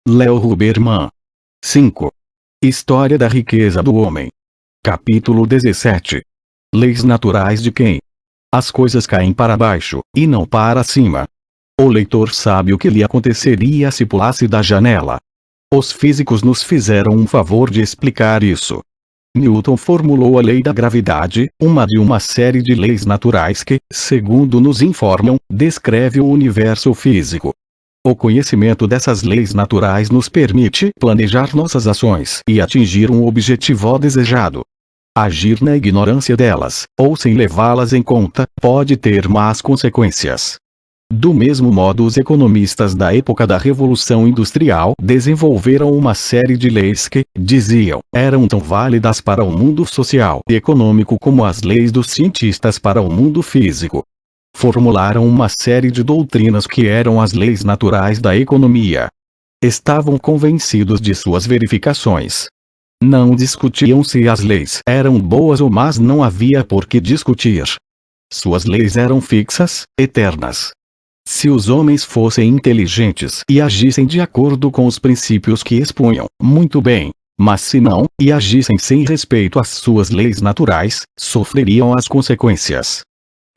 Leo Huberman. 5. História da riqueza do homem. Capítulo 17. Leis naturais de quem? As coisas caem para baixo, e não para cima. O leitor sabe o que lhe aconteceria se pulasse da janela. Os físicos nos fizeram um favor de explicar isso. Newton formulou a lei da gravidade, uma de uma série de leis naturais que, segundo nos informam, descreve o universo físico. O conhecimento dessas leis naturais nos permite planejar nossas ações e atingir um objetivo desejado. Agir na ignorância delas, ou sem levá-las em conta, pode ter más consequências. Do mesmo modo, os economistas da época da Revolução Industrial desenvolveram uma série de leis que, diziam, eram tão válidas para o mundo social e econômico como as leis dos cientistas para o mundo físico. Formularam uma série de doutrinas que eram as leis naturais da economia. Estavam convencidos de suas verificações. Não discutiam se as leis eram boas ou más, não havia por que discutir. Suas leis eram fixas, eternas. Se os homens fossem inteligentes e agissem de acordo com os princípios que expunham, muito bem. Mas se não, e agissem sem respeito às suas leis naturais, sofreriam as consequências.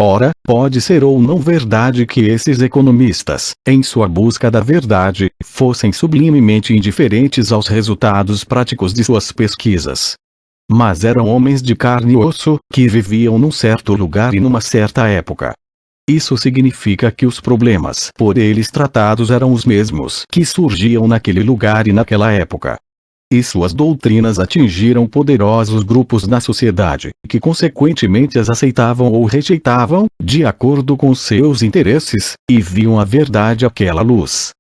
Ora, pode ser ou não verdade que esses economistas, em sua busca da verdade, fossem sublimemente indiferentes aos resultados práticos de suas pesquisas. Mas eram homens de carne e osso, que viviam num certo lugar e numa certa época. Isso significa que os problemas por eles tratados eram os mesmos que surgiam naquele lugar e naquela época. E suas doutrinas atingiram poderosos grupos na sociedade, que consequentemente as aceitavam ou rejeitavam, de acordo com seus interesses, e viam a verdade àquela luz.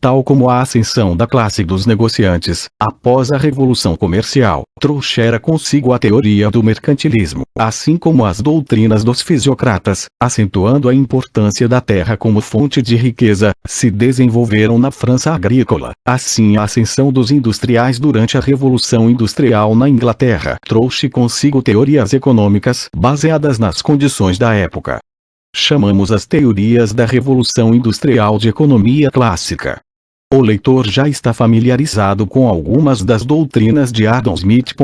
Tal como a ascensão da classe dos negociantes, após a Revolução Comercial, trouxera consigo a teoria do mercantilismo, assim como as doutrinas dos fisiocratas, acentuando a importância da terra como fonte de riqueza, se desenvolveram na França agrícola. Assim, a ascensão dos industriais durante a Revolução Industrial na Inglaterra trouxe consigo teorias econômicas baseadas nas condições da época. Chamamos as teorias da Revolução Industrial de economia clássica. O leitor já está familiarizado com algumas das doutrinas de Adam Smith.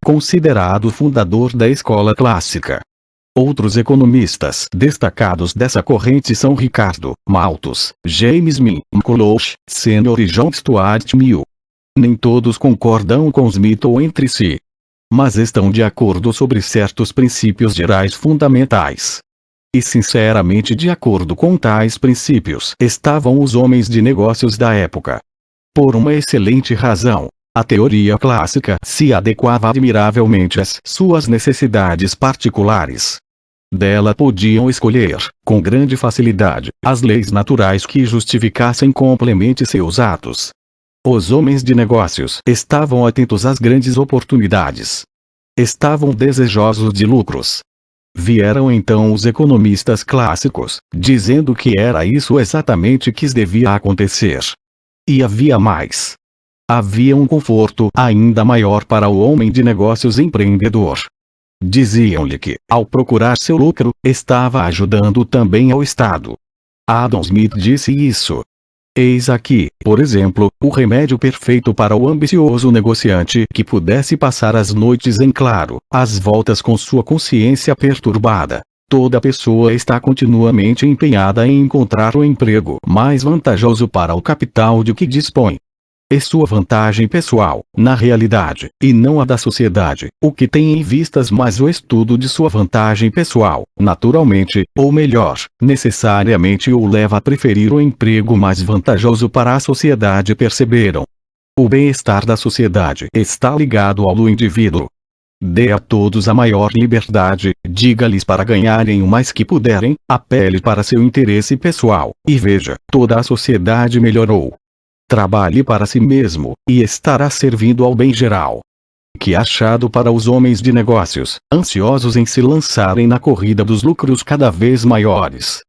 Considerado o fundador da escola clássica. Outros economistas destacados dessa corrente são Ricardo Malthus, James McCulloch, Sr. e John Stuart Mill. Nem todos concordam com Smith ou entre si. Mas estão de acordo sobre certos princípios gerais fundamentais. E sinceramente, de acordo com tais princípios estavam os homens de negócios da época. Por uma excelente razão, a teoria clássica se adequava admiravelmente às suas necessidades particulares. Dela podiam escolher, com grande facilidade, as leis naturais que justificassem completamente seus atos. Os homens de negócios estavam atentos às grandes oportunidades. Estavam desejosos de lucros. Vieram então os economistas clássicos, dizendo que era isso exatamente que devia acontecer. E havia mais. Havia um conforto ainda maior para o homem de negócios empreendedor. Diziam-lhe que, ao procurar seu lucro, estava ajudando também ao Estado. Adam Smith disse isso. Eis aqui, por exemplo, o remédio perfeito para o ambicioso negociante que pudesse passar as noites em claro, às voltas com sua consciência perturbada. Toda pessoa está continuamente empenhada em encontrar o emprego mais vantajoso para o capital de que dispõe. É sua vantagem pessoal, na realidade, e não a da sociedade, o que tem em vistas, mas o estudo de sua vantagem pessoal, naturalmente, ou melhor, necessariamente o leva a preferir o emprego mais vantajoso para a sociedade. Perceberam? O bem-estar da sociedade está ligado ao do indivíduo. Dê a todos a maior liberdade, diga-lhes para ganharem o mais que puderem, apele para seu interesse pessoal, e veja, toda a sociedade melhorou. Trabalhe para si mesmo, e estará servindo ao bem geral. Que achado para os homens de negócios, ansiosos em se lançarem na corrida dos lucros cada vez maiores.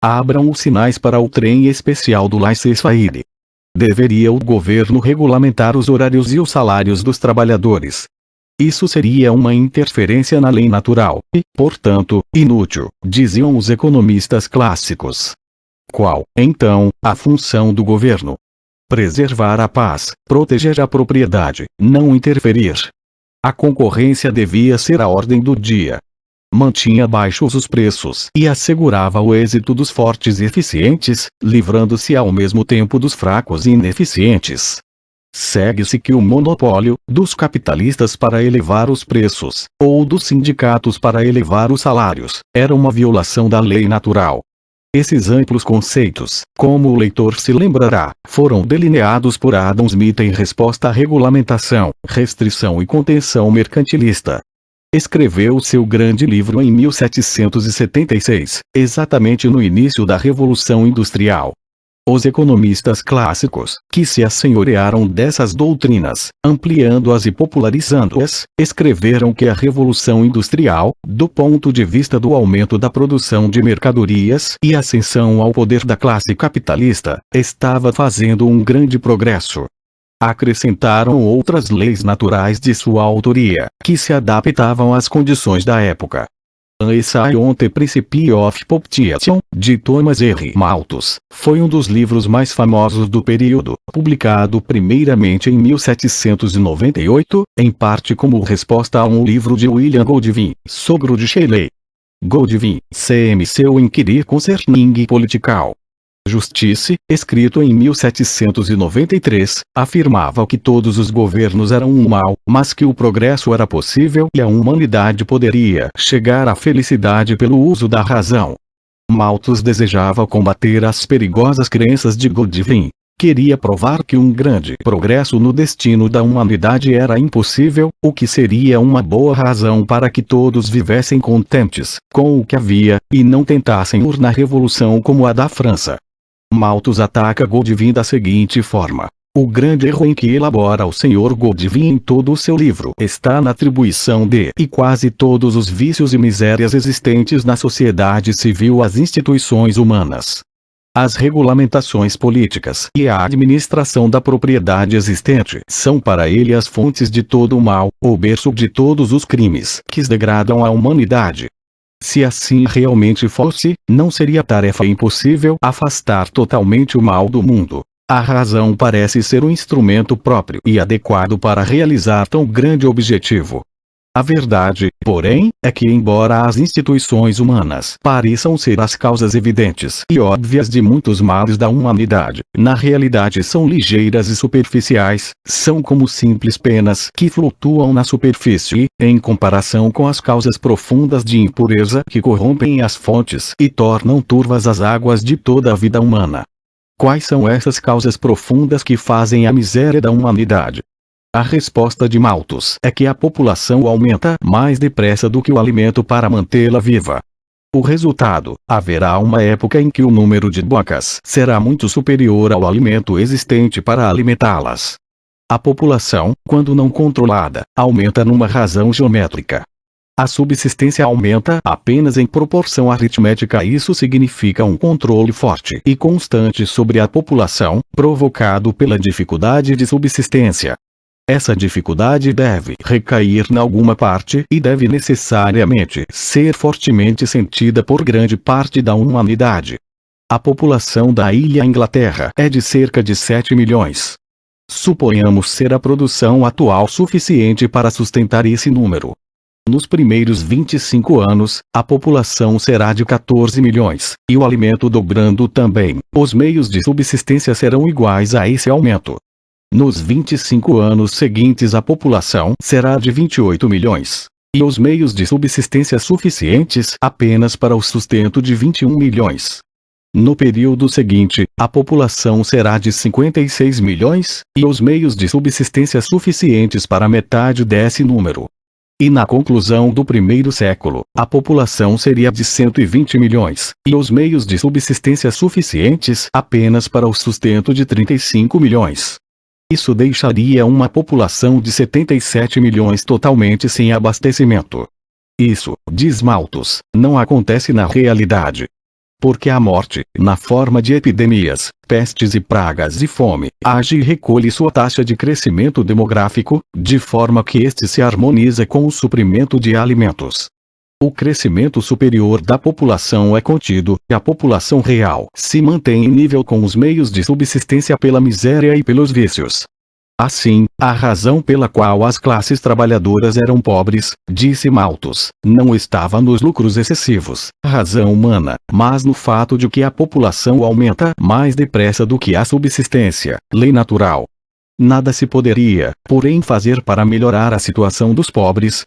Abram os sinais para o trem especial do laissez-faire. Deveria o governo regulamentar os horários e os salários dos trabalhadores. Isso seria uma interferência na lei natural, e, portanto, inútil, diziam os economistas clássicos. Qual, então, a função do governo? Preservar a paz, proteger a propriedade, não interferir. A concorrência devia ser a ordem do dia. Mantinha baixos os preços e assegurava o êxito dos fortes e eficientes, livrando-se ao mesmo tempo dos fracos e ineficientes. Segue-se que o monopólio dos capitalistas para elevar os preços, ou dos sindicatos para elevar os salários, era uma violação da lei natural. Esses amplos conceitos, como o leitor se lembrará, foram delineados por Adam Smith em resposta à regulamentação, restrição e contenção mercantilista. Escreveu seu grande livro em 1776, exatamente no início da Revolução Industrial. Os economistas clássicos, que se assenhorearam dessas doutrinas, ampliando-as e popularizando-as, escreveram que a Revolução Industrial, do ponto de vista do aumento da produção de mercadorias e ascensão ao poder da classe capitalista, estava fazendo um grande progresso. Acrescentaram outras leis naturais de sua autoria, que se adaptavam às condições da época. An Essay on the Principle of Population, de Thomas R. Malthus, foi um dos livros mais famosos do período, publicado primeiramente em 1798, em parte como resposta a um livro de William Godwin, sogro de Shelley. Godwin, C.M. Seu Inquiry Concerning Political Justice, escrito em 1793, afirmava que todos os governos eram um mal, mas que o progresso era possível e a humanidade poderia chegar à felicidade pelo uso da razão. Malthus desejava combater as perigosas crenças de Godwin. Queria provar que um grande progresso no destino da humanidade era impossível, o que seria uma boa razão para que todos vivessem contentes com o que havia, e não tentassem urna revolução como a da França. Malthus ataca Godwin da seguinte forma: o grande erro em que elabora o Sr. Godwin em todo o seu livro está na atribuição de e quase todos os vícios e misérias existentes na sociedade civil às instituições humanas. As regulamentações políticas e a administração da propriedade existente são para ele as fontes de todo o mal, o berço de todos os crimes que degradam a humanidade. Se assim realmente fosse, não seria tarefa impossível afastar totalmente o mal do mundo. A razão parece ser um instrumento próprio e adequado para realizar tão grande objetivo. A verdade, porém, é que embora as instituições humanas pareçam ser as causas evidentes e óbvias de muitos males da humanidade, na realidade são ligeiras e superficiais, são como simples penas que flutuam na superfície, em comparação com as causas profundas de impureza que corrompem as fontes e tornam turvas as águas de toda a vida humana. Quais são essas causas profundas que fazem a miséria da humanidade? A resposta de Malthus é que a população aumenta mais depressa do que o alimento para mantê-la viva. O resultado: haverá uma época em que o número de bocas será muito superior ao alimento existente para alimentá-las. A população, quando não controlada, aumenta numa razão geométrica. A subsistência aumenta apenas em proporção aritmética. Isso significa um controle forte e constante sobre a população, provocado pela dificuldade de subsistência. Essa dificuldade deve recair em alguma parte e deve necessariamente ser fortemente sentida por grande parte da humanidade. A população da ilha Inglaterra é de cerca de 7 milhões. Suponhamos ser a produção atual suficiente para sustentar esse número. Nos primeiros 25 anos, a população será de 14 milhões, e o alimento dobrando também. Os meios de subsistência serão iguais a esse aumento. Nos 25 anos seguintes a população será de 28 milhões, e os meios de subsistência suficientes apenas para o sustento de 21 milhões. No período seguinte, a população será de 56 milhões, e os meios de subsistência suficientes para metade desse número. E na conclusão do primeiro século, a população seria de 120 milhões, e os meios de subsistência suficientes apenas para o sustento de 35 milhões. Isso deixaria uma população de 77 milhões totalmente sem abastecimento. Isso, diz Malthus, não acontece na realidade. Porque a morte, na forma de epidemias, pestes e pragas e fome, age e recolhe sua taxa de crescimento demográfico, de forma que este se harmoniza com o suprimento de alimentos. O crescimento superior da população é contido, e a população real se mantém em nível com os meios de subsistência pela miséria e pelos vícios. Assim, a razão pela qual as classes trabalhadoras eram pobres, disse Malthus, não estava nos lucros excessivos, razão humana, mas no fato de que a população aumenta mais depressa do que a subsistência, lei natural. Nada se poderia, porém, fazer para melhorar a situação dos pobres.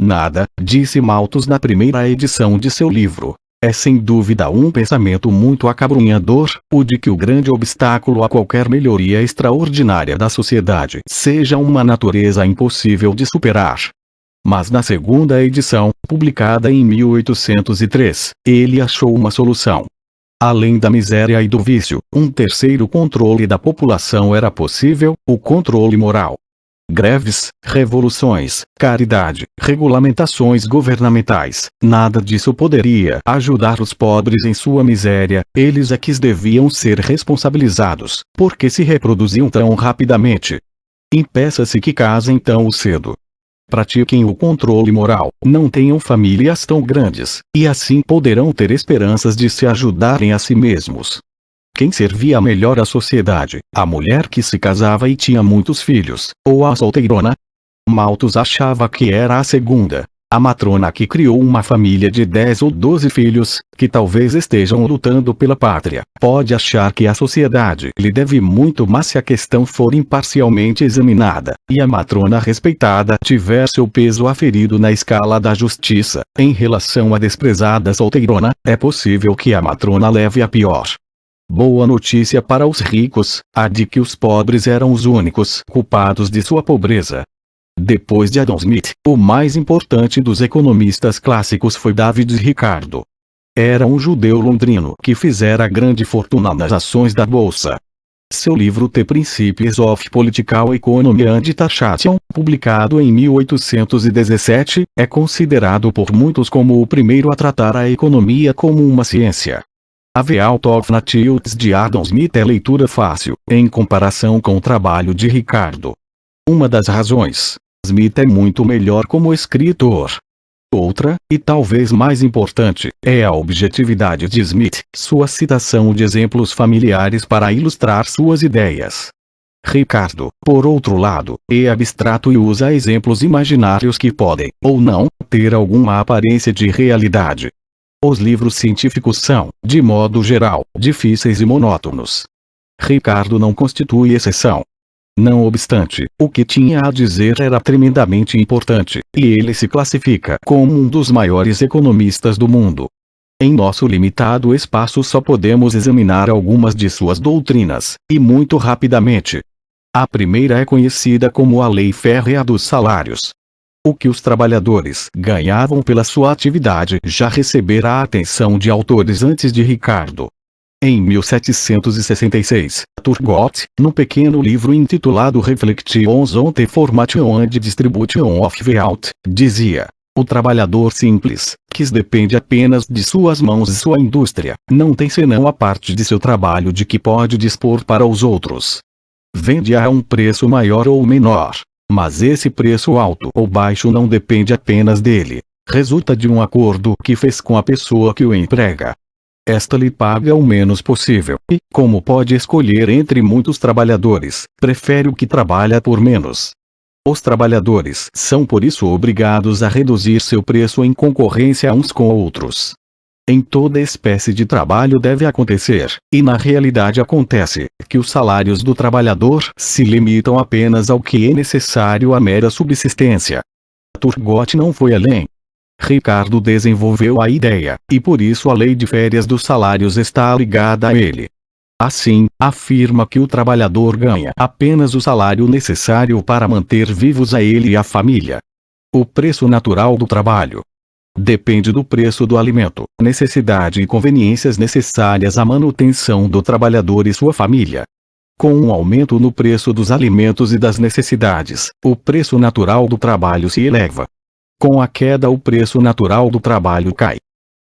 Nada, disse Malthus na primeira edição de seu livro. É sem dúvida um pensamento muito acabrunhador, o de que o grande obstáculo a qualquer melhoria extraordinária da sociedade seja uma natureza impossível de superar. Mas na segunda edição, publicada em 1803, ele achou uma solução. Além da miséria e do vício, um terceiro controle da população era possível, o controle moral. Greves, revoluções, caridade, regulamentações governamentais, nada disso poderia ajudar os pobres em sua miséria, eles é que deviam ser responsabilizados, porque se reproduziam tão rapidamente. Impeça-se que casem tão cedo. Pratiquem o controle moral, não tenham famílias tão grandes, e assim poderão ter esperanças de se ajudarem a si mesmos. Quem servia melhor à sociedade, a mulher que se casava e tinha muitos filhos, ou a solteirona? Malthus achava que era a segunda. A matrona que criou uma família de 10 ou 12 filhos, que talvez estejam lutando pela pátria, pode achar que a sociedade lhe deve muito, mas se a questão for imparcialmente examinada, e a matrona respeitada tiver seu peso aferido na escala da justiça, em relação à desprezada solteirona, é possível que a matrona leve a pior. Boa notícia para os ricos, a de que os pobres eram os únicos culpados de sua pobreza. Depois de Adam Smith, o mais importante dos economistas clássicos foi David Ricardo. Era um judeu londrino que fizera grande fortuna nas ações da bolsa. Seu livro The Principles of Political Economy and Taxation, publicado em 1817, é considerado por muitos como o primeiro a tratar a economia como uma ciência. A The Alternatives de Adam Smith é leitura fácil, em comparação com o trabalho de Ricardo. Uma das razões, Smith é muito melhor como escritor. Outra, e talvez mais importante, é a objetividade de Smith, sua citação de exemplos familiares para ilustrar suas ideias. Ricardo, por outro lado, é abstrato e usa exemplos imaginários que podem, ou não, ter alguma aparência de realidade. Os livros científicos são, de modo geral, difíceis e monótonos. Ricardo não constitui exceção. Não obstante, o que tinha a dizer era tremendamente importante, e ele se classifica como um dos maiores economistas do mundo. Em nosso limitado espaço só podemos examinar algumas de suas doutrinas, e muito rapidamente. A primeira é conhecida como a Lei Férrea dos Salários. O que os trabalhadores ganhavam pela sua atividade já recebera a atenção de autores antes de Ricardo. Em 1766, Turgot, num pequeno livro intitulado Reflections on the Formation and Distribution of Wealth, dizia: o trabalhador simples, que depende apenas de suas mãos e sua indústria, não tem senão a parte de seu trabalho de que pode dispor para os outros. Vende-a a um preço maior ou menor. Mas esse preço alto ou baixo não depende apenas dele. Resulta de um acordo que fez com a pessoa que o emprega. Esta lhe paga o menos possível e, como pode escolher entre muitos trabalhadores, prefere o que trabalha por menos. Os trabalhadores são por isso obrigados a reduzir seu preço em concorrência uns com outros. Em toda espécie de trabalho deve acontecer, e na realidade acontece, que os salários do trabalhador se limitam apenas ao que é necessário à mera subsistência. Turgot não foi além. Ricardo desenvolveu a ideia, e por isso a lei de férias dos salários está ligada a ele. Assim, afirma que o trabalhador ganha apenas o salário necessário para manter vivos a ele e a família. O preço natural do trabalho depende do preço do alimento, necessidade e conveniências necessárias à manutenção do trabalhador e sua família. Com um aumento no preço dos alimentos e das necessidades, o preço natural do trabalho se eleva. Com a queda, o preço natural do trabalho cai.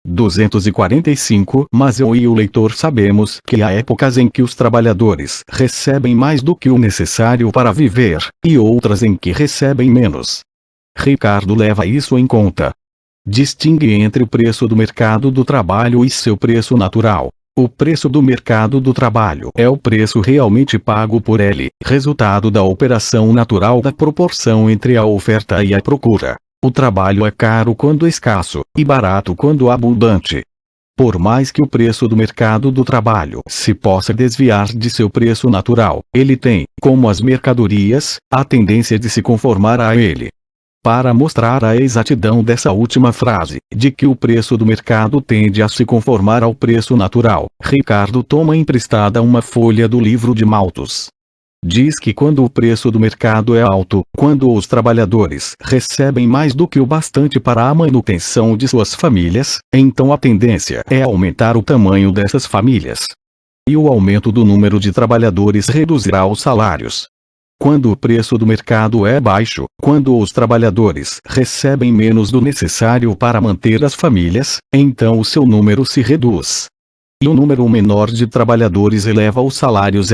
245 Mas eu e o leitor sabemos que há épocas em que os trabalhadores recebem mais do que o necessário para viver, e outras em que recebem menos. Ricardo leva isso em conta. Distingue entre o preço do mercado do trabalho e seu preço natural. O preço do mercado do trabalho é o preço realmente pago por ele, resultado da operação natural da proporção entre a oferta e a procura. O trabalho é caro quando escasso, e barato quando abundante. Por mais que o preço do mercado do trabalho se possa desviar de seu preço natural, ele tem, como as mercadorias, a tendência de se conformar a ele. Para mostrar a exatidão dessa última frase, de que o preço do mercado tende a se conformar ao preço natural, Ricardo toma emprestada uma folha do livro de Malthus. Diz que quando o preço do mercado é alto, quando os trabalhadores recebem mais do que o bastante para a manutenção de suas famílias, então a tendência é aumentar o tamanho dessas famílias. E o aumento do número de trabalhadores reduzirá os salários. Quando o preço do mercado é baixo, quando os trabalhadores recebem menos do necessário para manter as famílias, então o seu número se reduz. E o número menor de trabalhadores eleva os salários.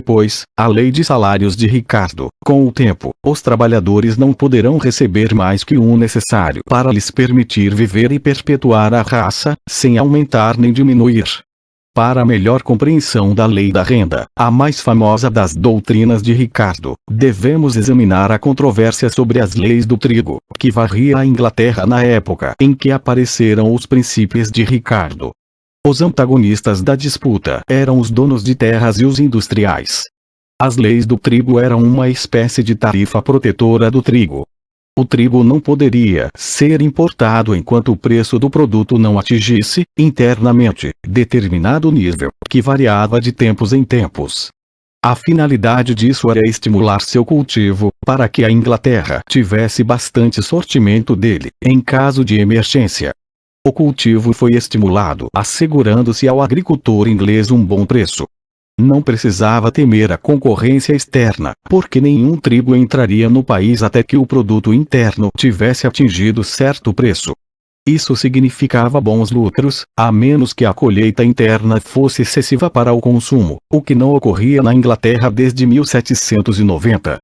Pois, a lei de salários de Ricardo, com o tempo, os trabalhadores não poderão receber mais que o necessário para lhes permitir viver e perpetuar a raça, sem aumentar nem diminuir. Para melhor compreensão da lei da renda, a mais famosa das doutrinas de Ricardo, devemos examinar a controvérsia sobre as leis do trigo, que varria a Inglaterra na época em que apareceram os princípios de Ricardo. Os antagonistas da disputa eram os donos de terras e os industriais. As leis do trigo eram uma espécie de tarifa protetora do trigo. O trigo não poderia ser importado enquanto o preço do produto não atingisse, internamente, determinado nível, que variava de tempos em tempos. A finalidade disso era estimular seu cultivo, para que a Inglaterra tivesse bastante sortimento dele, em caso de emergência. O cultivo foi estimulado, assegurando-se ao agricultor inglês um bom preço. Não precisava temer a concorrência externa, porque nenhum trigo entraria no país até que o produto interno tivesse atingido certo preço. Isso significava bons lucros, a menos que a colheita interna fosse excessiva para o consumo, o que não ocorria na Inglaterra desde 1790.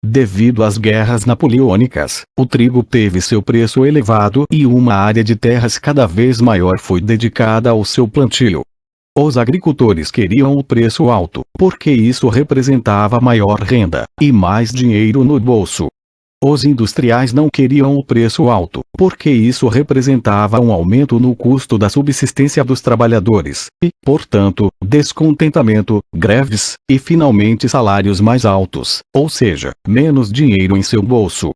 Devido às guerras napoleônicas, o trigo teve seu preço elevado e uma área de terras cada vez maior foi dedicada ao seu plantio. Os agricultores queriam o preço alto, porque isso representava maior renda, e mais dinheiro no bolso. Os industriais não queriam o preço alto, porque isso representava um aumento no custo da subsistência dos trabalhadores, e, portanto, descontentamento, greves, e finalmente salários mais altos, ou seja, menos dinheiro em seu bolso.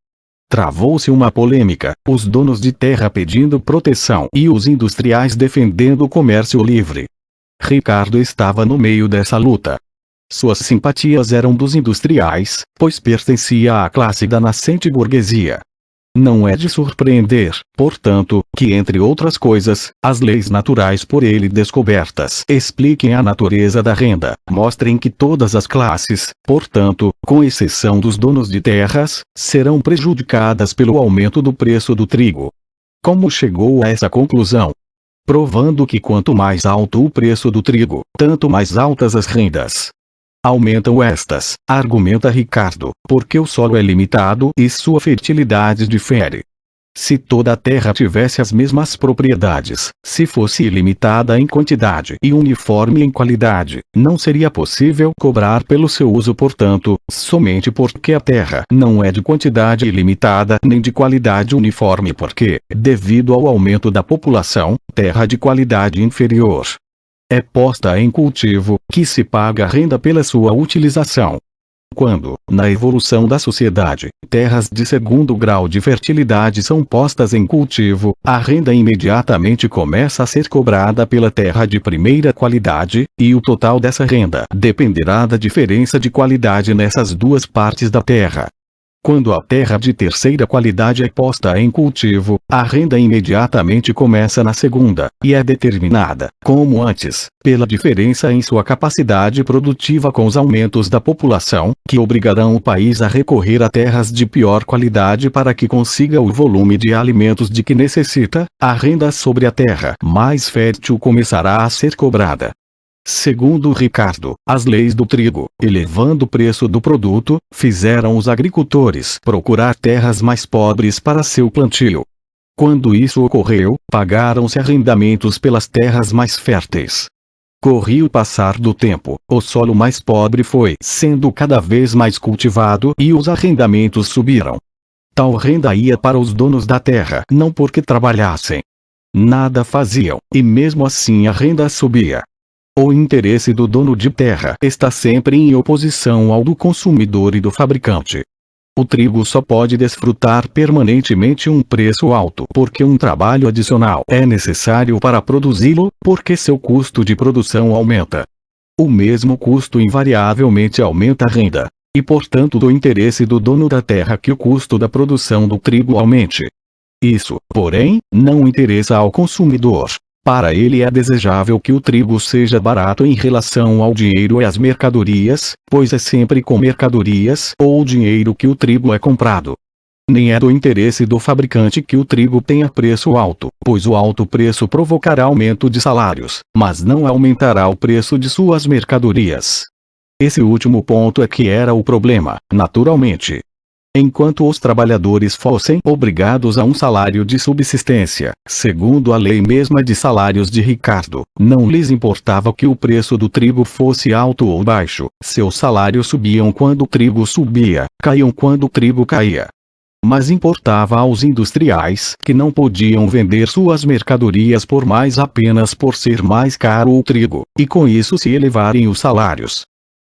Travou-se uma polêmica, os donos de terra pedindo proteção e os industriais defendendo o comércio livre. Ricardo estava no meio dessa luta. Suas simpatias eram dos industriais, pois pertencia à classe da nascente burguesia. Não é de surpreender, portanto, que entre outras coisas, as leis naturais por ele descobertas expliquem a natureza da renda, mostrem que todas as classes, portanto, com exceção dos donos de terras, serão prejudicadas pelo aumento do preço do trigo. Como chegou a essa conclusão? Provando que quanto mais alto o preço do trigo, tanto mais altas as rendas. Aumentam estas, argumenta Ricardo, porque o solo é limitado e sua fertilidade difere. Se toda a terra tivesse as mesmas propriedades, se fosse ilimitada em quantidade e uniforme em qualidade, não seria possível cobrar pelo seu uso. Portanto, somente porque a terra não é de quantidade ilimitada nem de qualidade uniforme, porque, devido ao aumento da população, terra de qualidade inferior é posta em cultivo, que se paga renda pela sua utilização. Quando, na evolução da sociedade, terras de segundo grau de fertilidade são postas em cultivo, a renda imediatamente começa a ser cobrada pela terra de primeira qualidade, e o total dessa renda dependerá da diferença de qualidade nessas duas partes da terra. Quando a terra de terceira qualidade é posta em cultivo, a renda imediatamente começa na segunda, e é determinada, como antes, pela diferença em sua capacidade produtiva com os aumentos da população, que obrigarão o país a recorrer a terras de pior qualidade para que consiga o volume de alimentos de que necessita. A renda sobre a terra mais fértil começará a ser cobrada. Segundo Ricardo, as leis do trigo, elevando o preço do produto, fizeram os agricultores procurar terras mais pobres para seu plantio. Quando isso ocorreu, pagaram-se arrendamentos pelas terras mais férteis. Corria o passar do tempo, o solo mais pobre foi sendo cada vez mais cultivado e os arrendamentos subiram. Tal renda ia para os donos da terra não porque trabalhassem. Nada faziam, e mesmo assim a renda subia. O interesse do dono de terra está sempre em oposição ao do consumidor e do fabricante. O trigo só pode desfrutar permanentemente um preço alto porque um trabalho adicional é necessário para produzi-lo, porque seu custo de produção aumenta. O mesmo custo invariavelmente aumenta a renda, e portanto do interesse do dono da terra que o custo da produção do trigo aumente. Isso, porém, não interessa ao consumidor. Para ele é desejável que o trigo seja barato em relação ao dinheiro e às mercadorias, pois é sempre com mercadorias ou dinheiro que o trigo é comprado. Nem é do interesse do fabricante que o trigo tenha preço alto, pois o alto preço provocará aumento de salários, mas não aumentará o preço de suas mercadorias. Esse último ponto é que era o problema, naturalmente. Enquanto os trabalhadores fossem obrigados a um salário de subsistência, segundo a lei mesma de salários de Ricardo, não lhes importava que o preço do trigo fosse alto ou baixo, seus salários subiam quando o trigo subia, caíam quando o trigo caía. Mas importava aos industriais que não podiam vender suas mercadorias por mais apenas por ser mais caro o trigo, e com isso se elevarem os salários.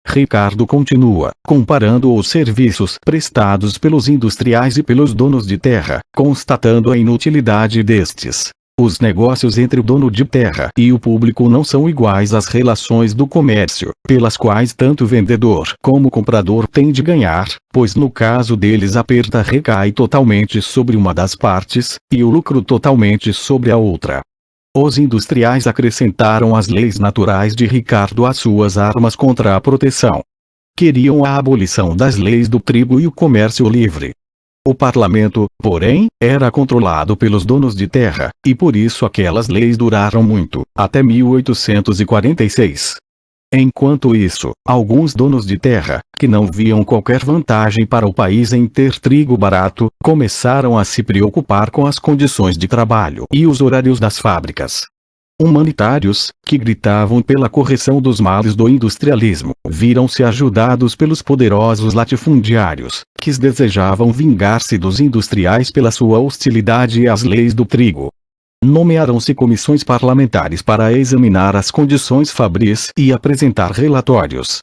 Ricardo continua, comparando os serviços prestados pelos industriais e pelos donos de terra, constatando a inutilidade destes. Os negócios entre o dono de terra e o público não são iguais às relações do comércio, pelas quais tanto o vendedor como o comprador têm de ganhar, pois no caso deles a perda recai totalmente sobre uma das partes, e o lucro totalmente sobre a outra. Os industriais acrescentaram as leis naturais de Ricardo às suas armas contra a proteção. Queriam a abolição das leis do trigo e o comércio livre. O parlamento, porém, era controlado pelos donos de terra, e por isso aquelas leis duraram muito, até 1846. Enquanto isso, alguns donos de terra, que não viam qualquer vantagem para o país em ter trigo barato, começaram a se preocupar com as condições de trabalho e os horários das fábricas. Humanitários, que gritavam pela correção dos males do industrialismo, viram-se ajudados pelos poderosos latifundiários, que desejavam vingar-se dos industriais pela sua hostilidade às leis do trigo. Nomearam-se comissões parlamentares para examinar as condições fabris e apresentar relatórios.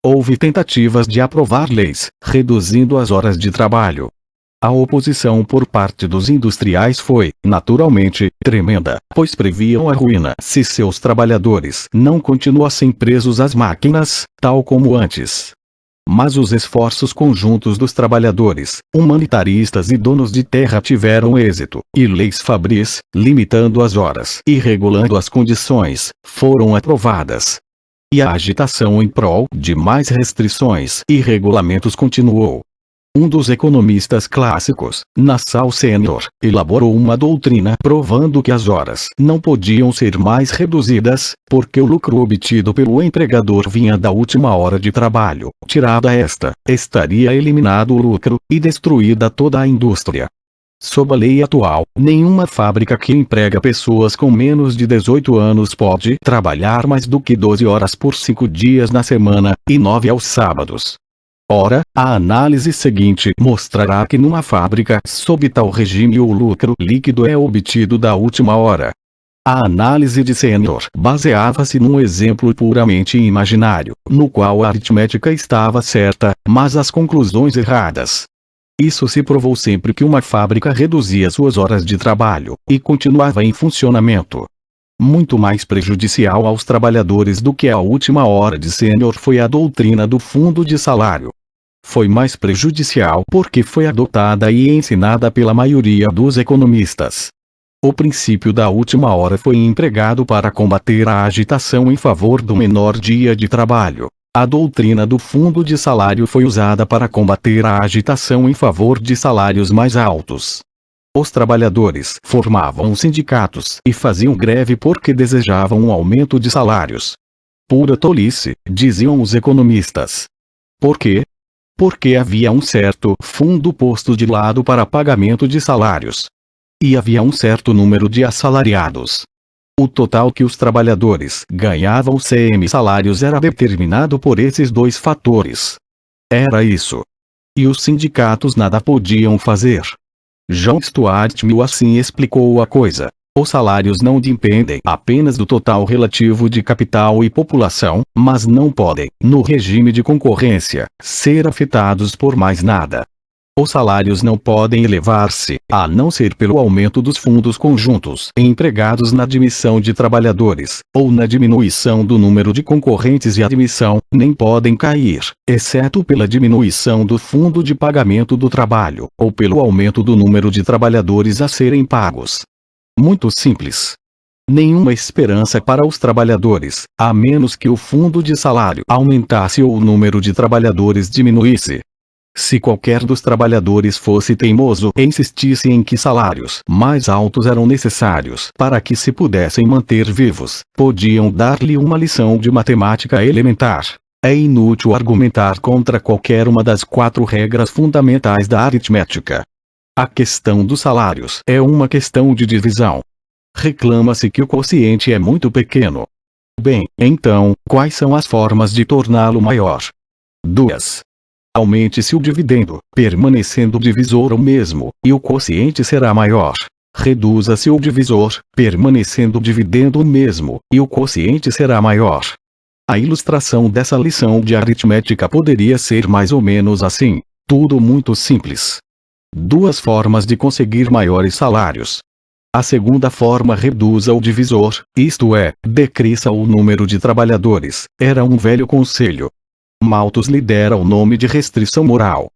Houve tentativas de aprovar leis, reduzindo as horas de trabalho. A oposição por parte dos industriais foi, naturalmente, tremenda, pois previam a ruína se seus trabalhadores não continuassem presos às máquinas, tal como antes. Mas os esforços conjuntos dos trabalhadores, humanitaristas e donos de terra tiveram êxito, e leis fabris, limitando as horas e regulando as condições, foram aprovadas. E a agitação em prol de mais restrições e regulamentos continuou. Um dos economistas clássicos, Nassau Sênior, elaborou uma doutrina provando que as horas não podiam ser mais reduzidas, porque o lucro obtido pelo empregador vinha da última hora de trabalho. Tirada esta, estaria eliminado o lucro, e destruída toda a indústria. Sob a lei atual, nenhuma fábrica que emprega pessoas com menos de 18 anos pode trabalhar mais do que 12 horas por 5 dias na semana, e 9 aos sábados. Ora, a análise seguinte mostrará que numa fábrica sob tal regime o lucro líquido é obtido da última hora. A análise de Sênior baseava-se num exemplo puramente imaginário, no qual a aritmética estava certa, mas as conclusões erradas. Isso se provou sempre que uma fábrica reduzia suas horas de trabalho, e continuava em funcionamento. Muito mais prejudicial aos trabalhadores do que a última hora de Sênior foi a doutrina do fundo de salário. Foi mais prejudicial porque foi adotada e ensinada pela maioria dos economistas. O princípio da última hora foi empregado para combater a agitação em favor do menor dia de trabalho. A doutrina do fundo de salário foi usada para combater a agitação em favor de salários mais altos. Os trabalhadores formavam sindicatos e faziam greve porque desejavam um aumento de salários. Pura tolice, diziam os economistas. Por quê? Porque havia um certo fundo posto de lado para pagamento de salários. e havia um certo número de assalariados. O total que os trabalhadores ganhavam sem salários era determinado por esses dois fatores. Era isso. E os sindicatos nada podiam fazer. John Stuart Mill assim explicou a coisa. Os salários não dependem apenas do total relativo de capital e população, mas não podem, no regime de concorrência, ser afetados por mais nada. Os salários não podem elevar-se, a não ser pelo aumento dos fundos conjuntos empregados na admissão de trabalhadores, ou na diminuição do número de concorrentes e admissão, nem podem cair, exceto pela diminuição do fundo de pagamento do trabalho, ou pelo aumento do número de trabalhadores a serem pagos. Muito simples. Nenhuma esperança para os trabalhadores, a menos que o fundo de salário aumentasse ou o número de trabalhadores diminuísse. Se qualquer dos trabalhadores fosse teimoso e insistisse em que salários mais altos eram necessários para que se pudessem manter vivos, podiam dar-lhe uma lição de matemática elementar. É inútil argumentar contra qualquer uma das 4 regras fundamentais da aritmética. A questão dos salários é uma questão de divisão. Reclama-se que o quociente é muito pequeno. Bem, então, quais são as formas de torná-lo maior? 2. Aumente-se o dividendo, permanecendo o divisor o mesmo, e o quociente será maior. Reduza-se o divisor, permanecendo o dividendo o mesmo, e o quociente será maior. A ilustração dessa lição de aritmética poderia ser mais ou menos assim. Tudo muito simples. 2 formas de conseguir maiores salários. A segunda forma reduza o divisor, isto é, decresça o número de trabalhadores, era um velho conselho. Malthus lhe dera o nome de restrição moral.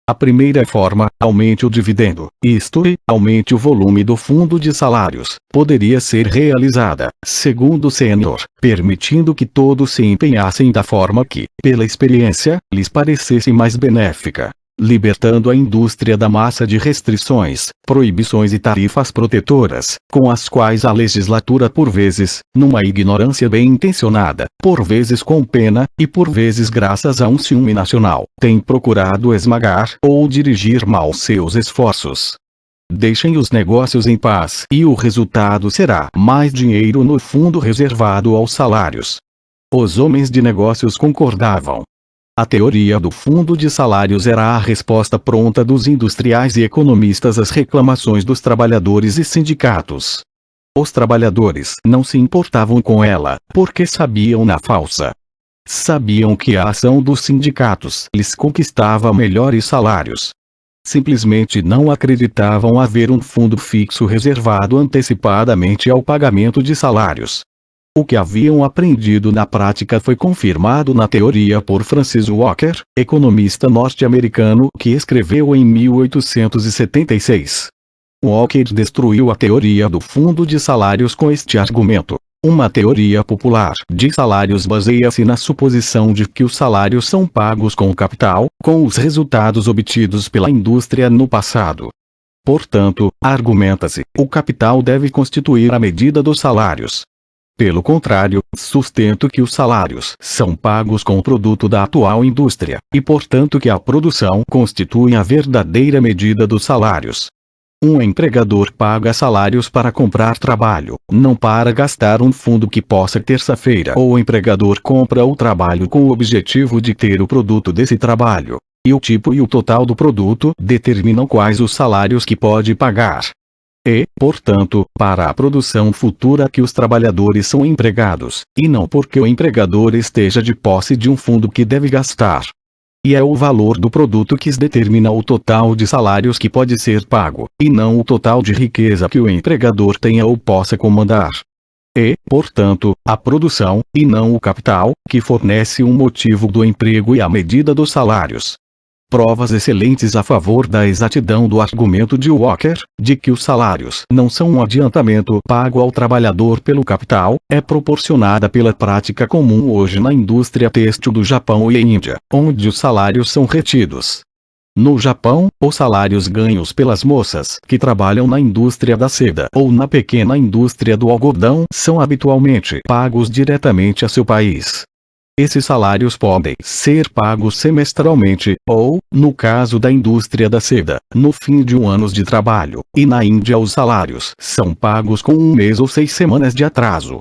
A primeira forma, aumente o dividendo, isto é, aumente o volume do fundo de salários, poderia ser realizada, segundo Senior, permitindo que todos se empenhassem da forma que, pela experiência, lhes parecesse mais benéfica. Libertando a indústria da massa de restrições, proibições e tarifas protetoras, com as quais a legislatura por vezes, numa ignorância bem intencionada, por vezes com pena, e por vezes graças a um ciúme nacional, tem procurado esmagar ou dirigir mal seus esforços. Deixem os negócios em paz e o resultado será mais dinheiro no fundo reservado aos salários. Os homens de negócios concordavam. A teoria do fundo de salários era a resposta pronta dos industriais e economistas às reclamações dos trabalhadores e sindicatos. Os trabalhadores não se importavam com ela, porque sabiam na falsa. Sabiam que a ação dos sindicatos lhes conquistava melhores salários. Simplesmente não acreditavam haver um fundo fixo reservado antecipadamente ao pagamento de salários. O que haviam aprendido na prática foi confirmado na teoria por Francis Walker, economista norte-americano que escreveu em 1876. Walker destruiu a teoria do fundo de salários com este argumento. Uma teoria popular de salários baseia-se na suposição de que os salários são pagos com o capital, com os resultados obtidos pela indústria no passado. Portanto, argumenta-se, o capital deve constituir a medida dos salários. Pelo contrário, sustento que os salários são pagos com o produto da atual indústria, e portanto que a produção constitui a verdadeira medida dos salários. Um empregador paga salários para comprar trabalho, não para gastar um fundo que possa terça-feira. O empregador compra o trabalho com o objetivo de ter o produto desse trabalho, e o tipo e o total do produto determinam quais os salários que pode pagar. E, portanto, para a produção futura que os trabalhadores são empregados, e não porque o empregador esteja de posse de um fundo que deve gastar. E é o valor do produto que determina o total de salários que pode ser pago, e não o total de riqueza que o empregador tenha ou possa comandar. E, portanto, a produção, e não o capital, que fornece um motivo do emprego e a medida dos salários. Provas excelentes a favor da exatidão do argumento de Walker, de que os salários não são um adiantamento pago ao trabalhador pelo capital, é proporcionada pela prática comum hoje na indústria têxtil do Japão e Índia, onde os salários são retidos. No Japão, os salários ganhos pelas moças que trabalham na indústria da seda ou na pequena indústria do algodão são habitualmente pagos diretamente a seu país. Esses salários podem ser pagos semestralmente, ou, no caso da indústria da seda, no fim de um ano de trabalho, e na Índia os salários são pagos com um mês ou 6 semanas de atraso.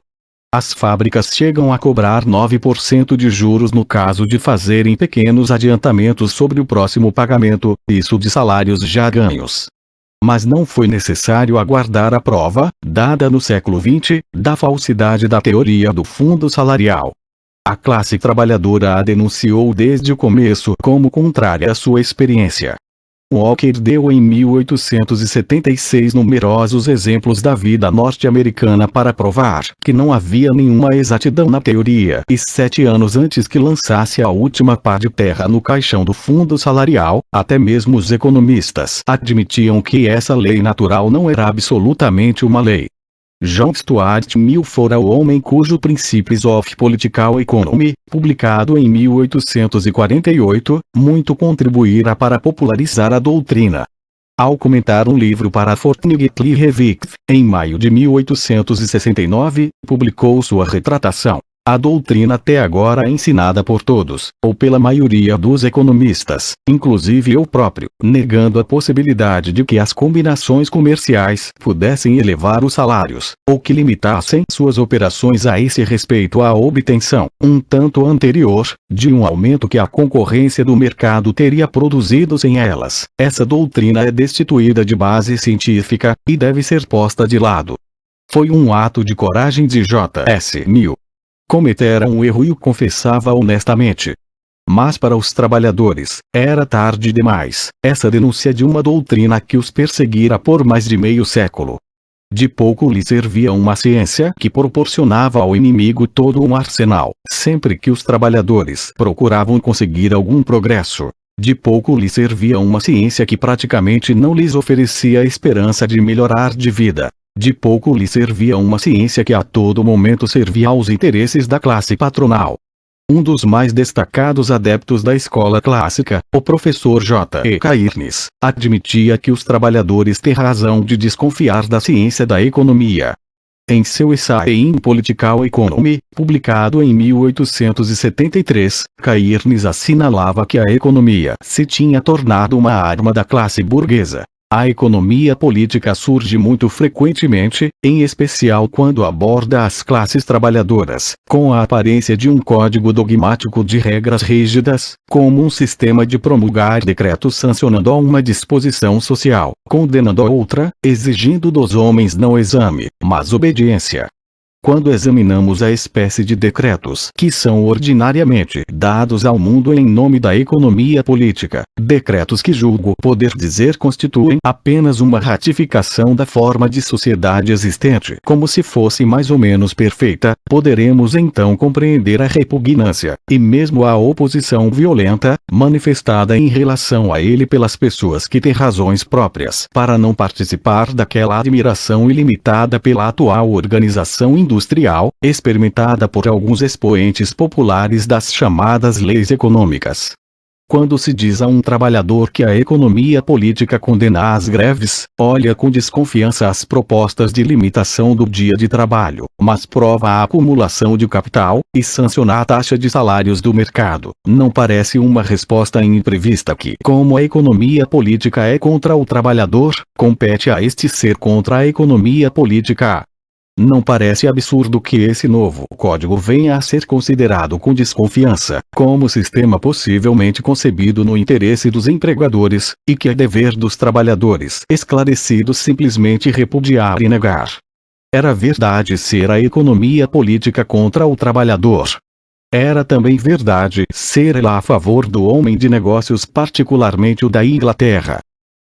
As fábricas chegam a cobrar 9% de juros no caso de fazerem pequenos adiantamentos sobre o próximo pagamento, isso de salários já ganhos. Mas não foi necessário aguardar a prova, dada no século XX, da falsidade da teoria do fundo salarial. A classe trabalhadora a denunciou desde o começo como contrária à sua experiência. Walker deu em 1876 numerosos exemplos da vida norte-americana para provar que não havia nenhuma exatidão na teoria, e 7 anos antes que lançasse a última pá de terra no caixão do fundo salarial, até mesmo os economistas admitiam que essa lei natural não era absolutamente uma lei. John Stuart Mill fora o homem cujo Principles of Political Economy, publicado em 1848, muito contribuíra para popularizar a doutrina. Ao comentar um livro para a Fortnightly Review, em maio de 1869, publicou sua retratação. A doutrina até agora ensinada por todos, ou pela maioria dos economistas, inclusive eu próprio, negando a possibilidade de que as combinações comerciais pudessem elevar os salários, ou que limitassem suas operações a esse respeito à obtenção, um tanto anterior, de um aumento que a concorrência do mercado teria produzido sem elas. Essa doutrina é destituída de base científica, e deve ser posta de lado. Foi um ato de coragem de J.S. Mill. Cometera um erro e o confessava honestamente. Mas para os trabalhadores, era tarde demais, essa denúncia de uma doutrina que os perseguira por mais de meio século. De pouco lhe servia uma ciência que proporcionava ao inimigo todo um arsenal, sempre que os trabalhadores procuravam conseguir algum progresso. De pouco lhe servia uma ciência que praticamente não lhes oferecia a esperança de melhorar de vida. De pouco lhe servia uma ciência que a todo momento servia aos interesses da classe patronal. Um dos mais destacados adeptos da escola clássica, o professor J. E. Cairnes, admitia que os trabalhadores têm razão de desconfiar da ciência da economia. Em seu Essay in Political Economy, publicado em 1873, Cairnes assinalava que a economia se tinha tornado uma arma da classe burguesa. A economia política surge muito frequentemente, em especial quando aborda as classes trabalhadoras, com a aparência de um código dogmático de regras rígidas, como um sistema de promulgar decretos sancionando uma disposição social, condenando a outra, exigindo dos homens não exame, mas obediência. Quando examinamos a espécie de decretos que são ordinariamente dados ao mundo em nome da economia política, decretos que julgo poder dizer constituem apenas uma ratificação da forma de sociedade existente, como se fosse mais ou menos perfeita, poderemos então compreender a repugnância, e mesmo a oposição violenta, manifestada em relação a ele pelas pessoas que têm razões próprias para não participar daquela admiração ilimitada pela atual organização industrial, experimentada por alguns expoentes populares das chamadas leis econômicas. Quando se diz a um trabalhador que a economia política condena as greves, olha com desconfiança as propostas de limitação do dia de trabalho, mas prova a acumulação de capital, e sanciona a taxa de salários do mercado, não parece uma resposta imprevista que, como a economia política é contra o trabalhador, compete a este ser contra a economia política. Não parece absurdo que esse novo código venha a ser considerado com desconfiança, como sistema possivelmente concebido no interesse dos empregadores, e que é dever dos trabalhadores esclarecidos simplesmente repudiar e negar. Era verdade ser a economia política contra o trabalhador. Era também verdade ser ela a favor do homem de negócios, particularmente o da Inglaterra.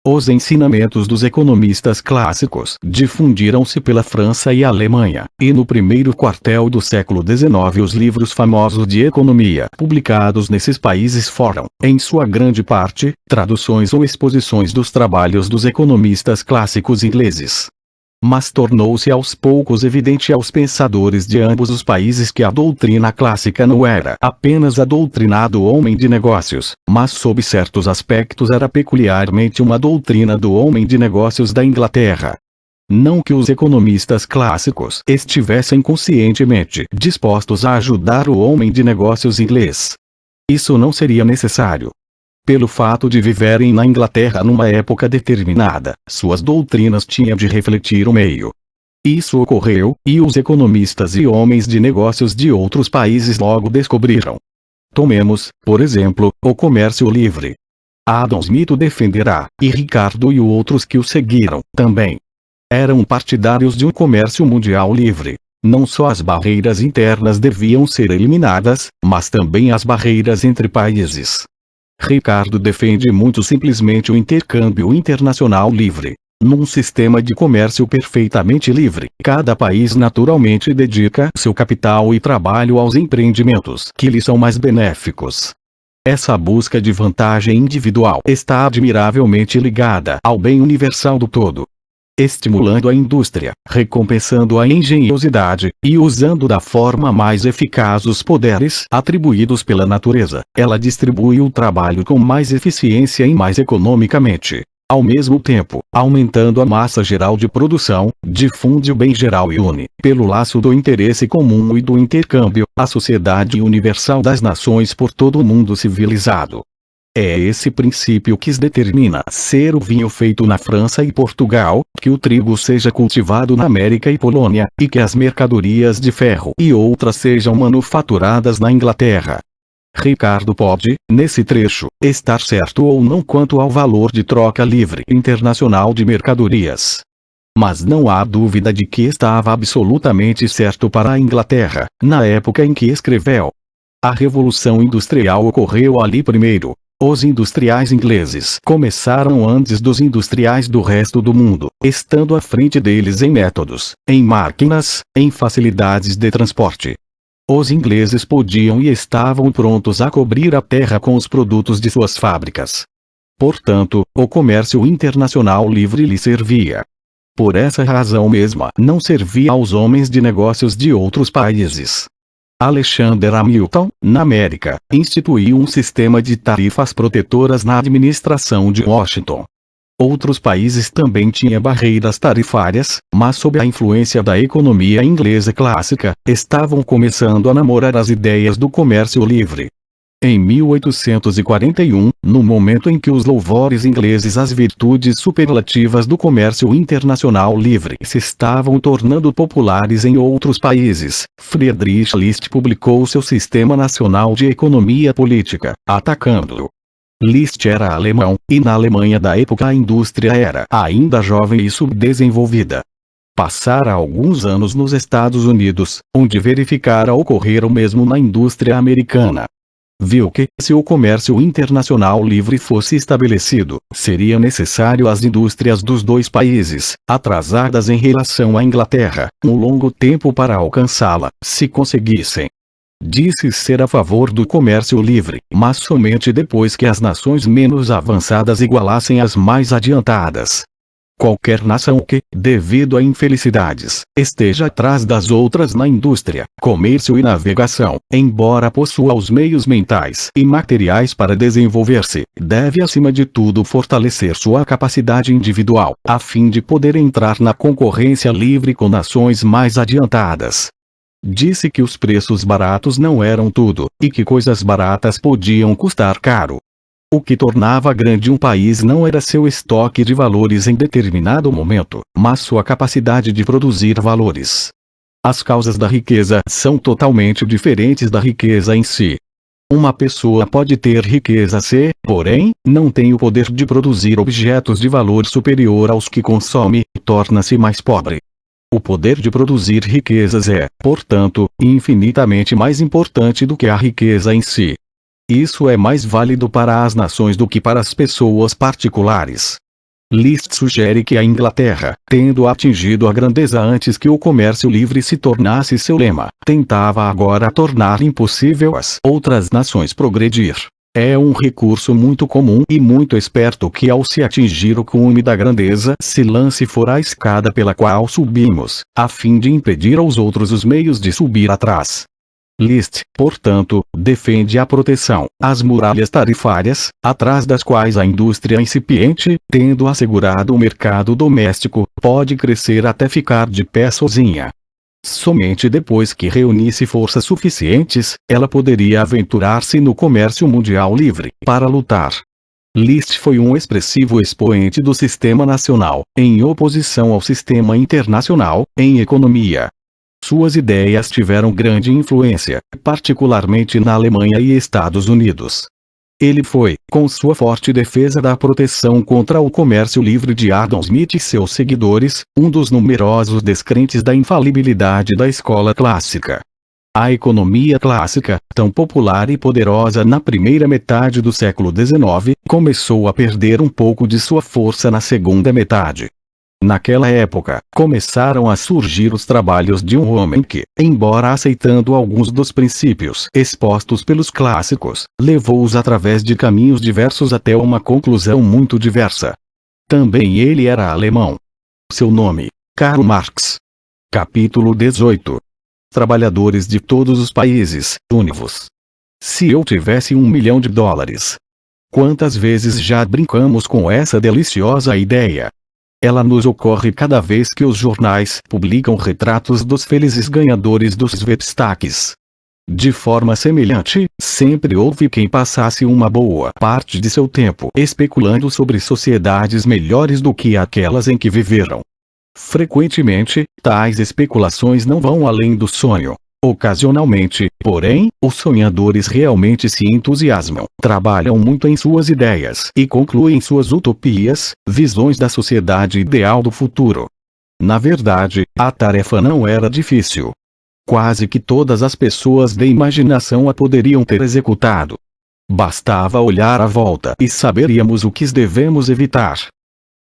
Os ensinamentos dos economistas clássicos difundiram-se pela França e Alemanha, e no primeiro quartel do século XIX os livros famosos de economia publicados nesses países foram, em sua grande parte, traduções ou exposições dos trabalhos dos economistas clássicos ingleses. Mas tornou-se aos poucos evidente aos pensadores de ambos os países que a doutrina clássica não era apenas a doutrina do homem de negócios, mas sob certos aspectos era peculiarmente uma doutrina do homem de negócios da Inglaterra. Não que os economistas clássicos estivessem conscientemente dispostos a ajudar o homem de negócios inglês. Isso não seria necessário. Pelo fato de viverem na Inglaterra numa época determinada, suas doutrinas tinham de refletir o meio. Isso ocorreu, e os economistas e homens de negócios de outros países logo descobriram. Tomemos, por exemplo, o comércio livre. Adam Smith o defenderá, e Ricardo e outros que o seguiram, também. Eram partidários de um comércio mundial livre. Não só as barreiras internas deviam ser eliminadas, mas também as barreiras entre países. Ricardo defende muito simplesmente o intercâmbio internacional livre. Num sistema de comércio perfeitamente livre, cada país naturalmente dedica seu capital e trabalho aos empreendimentos que lhe são mais benéficos. Essa busca de vantagem individual está admiravelmente ligada ao bem universal do todo. Estimulando a indústria, recompensando a engenhosidade, e usando da forma mais eficaz os poderes atribuídos pela natureza, ela distribui o trabalho com mais eficiência e mais economicamente. Ao mesmo tempo, aumentando a massa geral de produção, difunde o bem geral e une, pelo laço do interesse comum e do intercâmbio, a sociedade universal das nações por todo o mundo civilizado. É esse princípio que determina ser o vinho feito na França e Portugal, que o trigo seja cultivado na América e Polônia, e que as mercadorias de ferro e outras sejam manufaturadas na Inglaterra. Ricardo pode, nesse trecho, estar certo ou não quanto ao valor de troca livre internacional de mercadorias. Mas não há dúvida de que estava absolutamente certo para a Inglaterra, na época em que escreveu. A Revolução Industrial ocorreu ali primeiro. Os industriais ingleses começaram antes dos industriais do resto do mundo, estando à frente deles em métodos, em máquinas, em facilidades de transporte. Os ingleses podiam e estavam prontos a cobrir a terra com os produtos de suas fábricas. Portanto, o comércio internacional livre lhe servia. Por essa razão mesma, não servia aos homens de negócios de outros países. Alexander Hamilton, na América, instituiu um sistema de tarifas protetoras na administração de Washington. Outros países também tinham barreiras tarifárias, mas sob a influência da economia inglesa clássica, estavam começando a namorar as ideias do comércio livre. Em 1841, no momento em que os louvores ingleses às virtudes superlativas do comércio internacional livre se estavam tornando populares em outros países, Friedrich List publicou seu Sistema Nacional de Economia Política, atacando-o. List era alemão, e na Alemanha da época a indústria era ainda jovem e subdesenvolvida. Passara alguns anos nos Estados Unidos, onde verificara ocorrer o mesmo na indústria americana. Viu que, se o comércio internacional livre fosse estabelecido, seria necessário às indústrias dos dois países, atrasadas em relação à Inglaterra, um longo tempo para alcançá-la, se conseguissem. Disse ser a favor do comércio livre, mas somente depois que as nações menos avançadas igualassem as mais adiantadas. Qualquer nação que, devido a infelicidades, esteja atrás das outras na indústria, comércio e navegação, embora possua os meios mentais e materiais para desenvolver-se, deve acima de tudo fortalecer sua capacidade individual, a fim de poder entrar na concorrência livre com nações mais adiantadas. Disse que os preços baratos não eram tudo, e que coisas baratas podiam custar caro. O que tornava grande um país não era seu estoque de valores em determinado momento, mas sua capacidade de produzir valores. As causas da riqueza são totalmente diferentes da riqueza em si. Uma pessoa pode ter riqueza se, porém, não tem o poder de produzir objetos de valor superior aos que consome, torna-se mais pobre. O poder de produzir riquezas é, portanto, infinitamente mais importante do que a riqueza em si. Isso é mais válido para as nações do que para as pessoas particulares. List sugere que a Inglaterra, tendo atingido a grandeza antes que o comércio livre se tornasse seu lema, tentava agora tornar impossível às outras nações progredir. É um recurso muito comum e muito esperto que, ao se atingir o cume da grandeza, se lance fora a escada pela qual subimos, a fim de impedir aos outros os meios de subir atrás. Liszt, portanto, defende a proteção às muralhas tarifárias, atrás das quais a indústria incipiente, tendo assegurado o mercado doméstico, pode crescer até ficar de pé sozinha. Somente depois que reunisse forças suficientes, ela poderia aventurar-se no comércio mundial livre, para lutar. Liszt foi um expressivo expoente do sistema nacional, em oposição ao sistema internacional, em economia. Suas ideias tiveram grande influência, particularmente na Alemanha e Estados Unidos. Ele foi, com sua forte defesa da proteção contra o comércio livre de Adam Smith e seus seguidores, um dos numerosos descrentes da infalibilidade da escola clássica. A economia clássica, tão popular e poderosa na primeira metade do século XIX, começou a perder um pouco de sua força na segunda metade. Naquela época, começaram a surgir os trabalhos de um homem que, embora aceitando alguns dos princípios expostos pelos clássicos, levou-os através de caminhos diversos até uma conclusão muito diversa. Também ele era alemão. Seu nome, Karl Marx. Capítulo 18. Trabalhadores de todos os países, une-vos. Se eu tivesse $1 milhão. Quantas vezes já brincamos com essa deliciosa ideia? Ela nos ocorre cada vez que os jornais publicam retratos dos felizes ganhadores dos sweepstakes. De forma semelhante, sempre houve quem passasse uma boa parte de seu tempo especulando sobre sociedades melhores do que aquelas em que viveram. Frequentemente, tais especulações não vão além do sonho. Ocasionalmente, porém, os sonhadores realmente se entusiasmam, trabalham muito em suas ideias e concluem suas utopias, visões da sociedade ideal do futuro. Na verdade, a tarefa não era difícil. Quase que todas as pessoas de imaginação a poderiam ter executado. Bastava olhar à volta e saberíamos o que devemos evitar.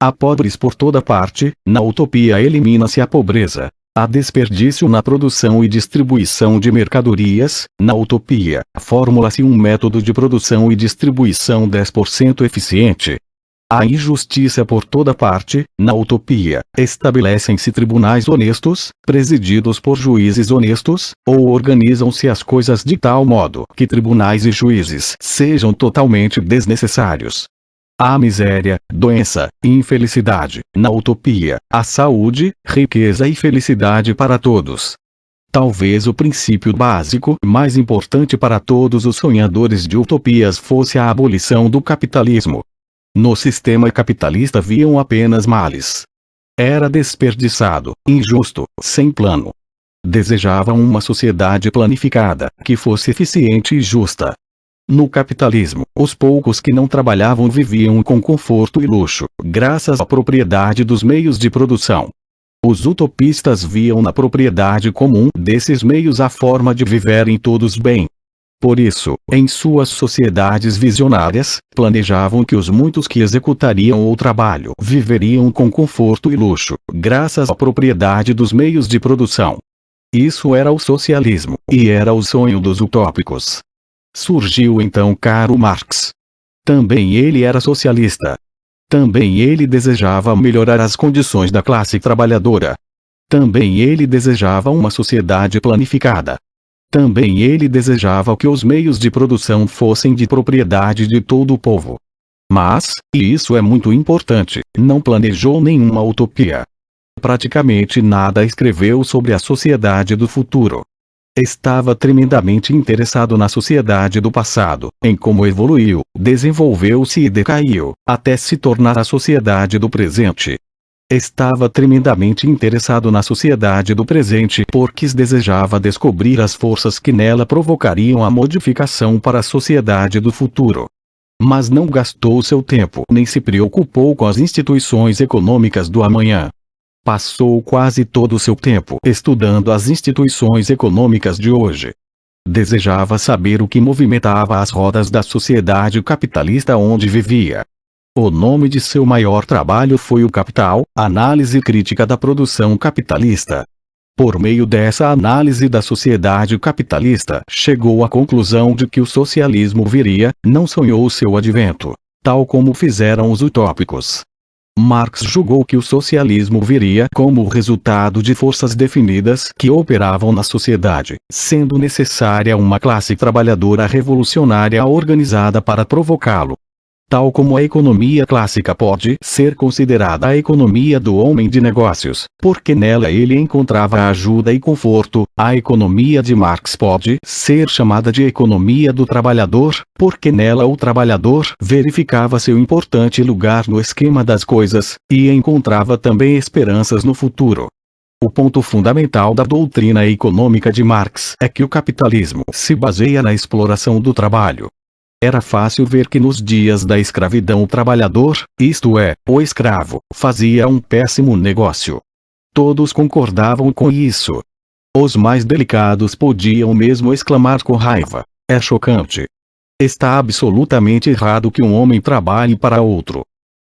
Há pobres por toda parte, na utopia elimina-se a pobreza. Há desperdício na produção e distribuição de mercadorias, na utopia, formula-se um método de produção e distribuição 10% eficiente. Há injustiça por toda parte, na utopia, estabelecem-se tribunais honestos, presididos por juízes honestos, ou organizam-se as coisas de tal modo que tribunais e juízes sejam totalmente desnecessários. Há miséria, doença, infelicidade, na utopia, há saúde, riqueza e felicidade para todos. Talvez o princípio básico mais importante para todos os sonhadores de utopias fosse a abolição do capitalismo. No sistema capitalista viam apenas males. Era desperdiçado, injusto, sem plano. Desejavam uma sociedade planificada, que fosse eficiente e justa. No capitalismo, os poucos que não trabalhavam viviam com conforto e luxo, graças à propriedade dos meios de produção. Os utopistas viam na propriedade comum desses meios a forma de viverem todos bem. Por isso, em suas sociedades visionárias, planejavam que os muitos que executariam o trabalho viveriam com conforto e luxo, graças à propriedade dos meios de produção. Isso era o socialismo, e era o sonho dos utópicos. Surgiu então Karl Marx. Também ele era socialista. Também ele desejava melhorar as condições da classe trabalhadora. Também ele desejava uma sociedade planificada. Também ele desejava que os meios de produção fossem de propriedade de todo o povo. Mas, e isso é muito importante, não planejou nenhuma utopia. Praticamente nada escreveu sobre a sociedade do futuro. Estava tremendamente interessado na sociedade do passado, em como evoluiu, desenvolveu-se e decaiu, até se tornar a sociedade do presente. Estava tremendamente interessado na sociedade do presente porque desejava descobrir as forças que nela provocariam a modificação para a sociedade do futuro. Mas não gastou seu tempo nem se preocupou com as instituições econômicas do amanhã. Passou quase todo o seu tempo estudando as instituições econômicas de hoje. Desejava saber o que movimentava as rodas da sociedade capitalista onde vivia. O nome de seu maior trabalho foi O Capital, Análise Crítica da Produção Capitalista. Por meio dessa análise da sociedade capitalista, chegou à conclusão de que o socialismo viria, não sonhou seu advento, tal como fizeram os utópicos. Marx julgou que o socialismo viria como resultado de forças definidas que operavam na sociedade, sendo necessária uma classe trabalhadora revolucionária organizada para provocá-lo. Tal como a economia clássica pode ser considerada a economia do homem de negócios, porque nela ele encontrava ajuda e conforto, a economia de Marx pode ser chamada de economia do trabalhador, porque nela o trabalhador verificava seu importante lugar no esquema das coisas, e encontrava também esperanças no futuro. O ponto fundamental da doutrina econômica de Marx é que o capitalismo se baseia na exploração do trabalho. Era fácil ver que nos dias da escravidão o trabalhador, isto é, o escravo, fazia um péssimo negócio. Todos concordavam com isso. Os mais delicados podiam mesmo exclamar com raiva: é chocante. Está absolutamente errado que um homem trabalhe para outro.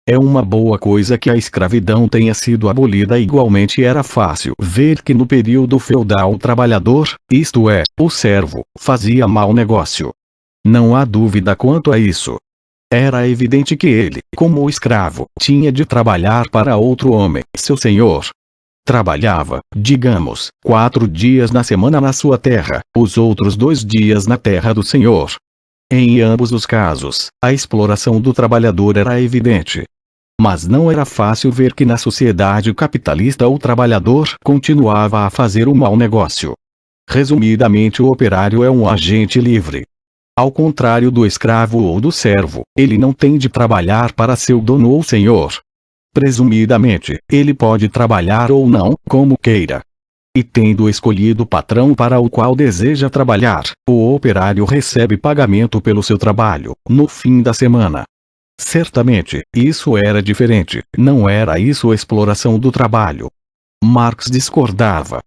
É uma boa coisa que a escravidão tenha sido abolida. Igualmente era fácil ver que no período feudal o trabalhador, isto é, o servo, fazia mau negócio. Não há dúvida quanto a isso. Era evidente que ele, como o escravo, tinha de trabalhar para outro homem, seu senhor. Trabalhava, digamos, 4 dias na semana na sua terra, os outros 2 dias na terra do senhor. Em ambos os casos, a exploração do trabalhador era evidente. Mas não era fácil ver que na sociedade capitalista o trabalhador continuava a fazer um mau negócio. Resumidamente, o operário é um agente livre. Ao contrário do escravo ou do servo, ele não tem de trabalhar para seu dono ou senhor. Presumidamente, ele pode trabalhar ou não, como queira. E tendo escolhido o patrão para o qual deseja trabalhar, o operário recebe pagamento pelo seu trabalho, no fim da semana. Certamente, isso era diferente, não era isso a exploração do trabalho. Marx discordava.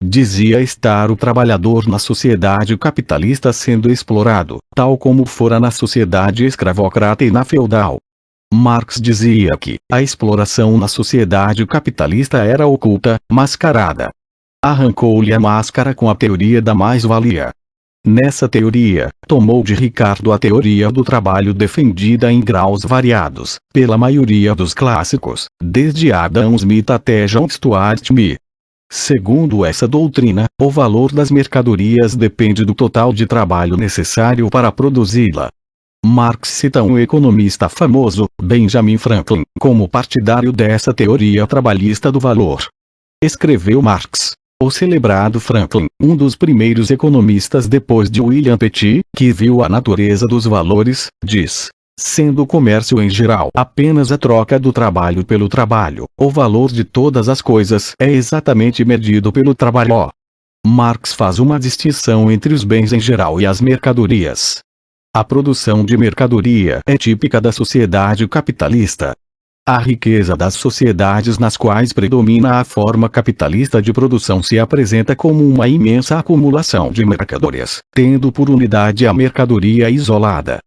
Dizia estar o trabalhador na sociedade capitalista sendo explorado, tal como fora na sociedade escravocrata e na feudal. Marx dizia que a exploração na sociedade capitalista era oculta, mascarada. Arrancou-lhe a máscara com a teoria da mais-valia. Nessa teoria, tomou de Ricardo a teoria do trabalho defendida em graus variados, pela maioria dos clássicos, desde Adam Smith até John Stuart Mill. Segundo essa doutrina, o valor das mercadorias depende do total de trabalho necessário para produzi-la. Marx cita um economista famoso, Benjamin Franklin, como partidário dessa teoria trabalhista do valor. Escreveu Marx. O celebrado Franklin, um dos primeiros economistas depois de William Petit, que viu a natureza dos valores, diz: sendo o comércio em geral apenas a troca do trabalho pelo trabalho, o valor de todas as coisas é exatamente medido pelo trabalho. Marx faz uma distinção entre os bens em geral e as mercadorias. A produção de mercadoria é típica da sociedade capitalista. A riqueza das sociedades nas quais predomina a forma capitalista de produção se apresenta como uma imensa acumulação de mercadorias, tendo por unidade a mercadoria isolada.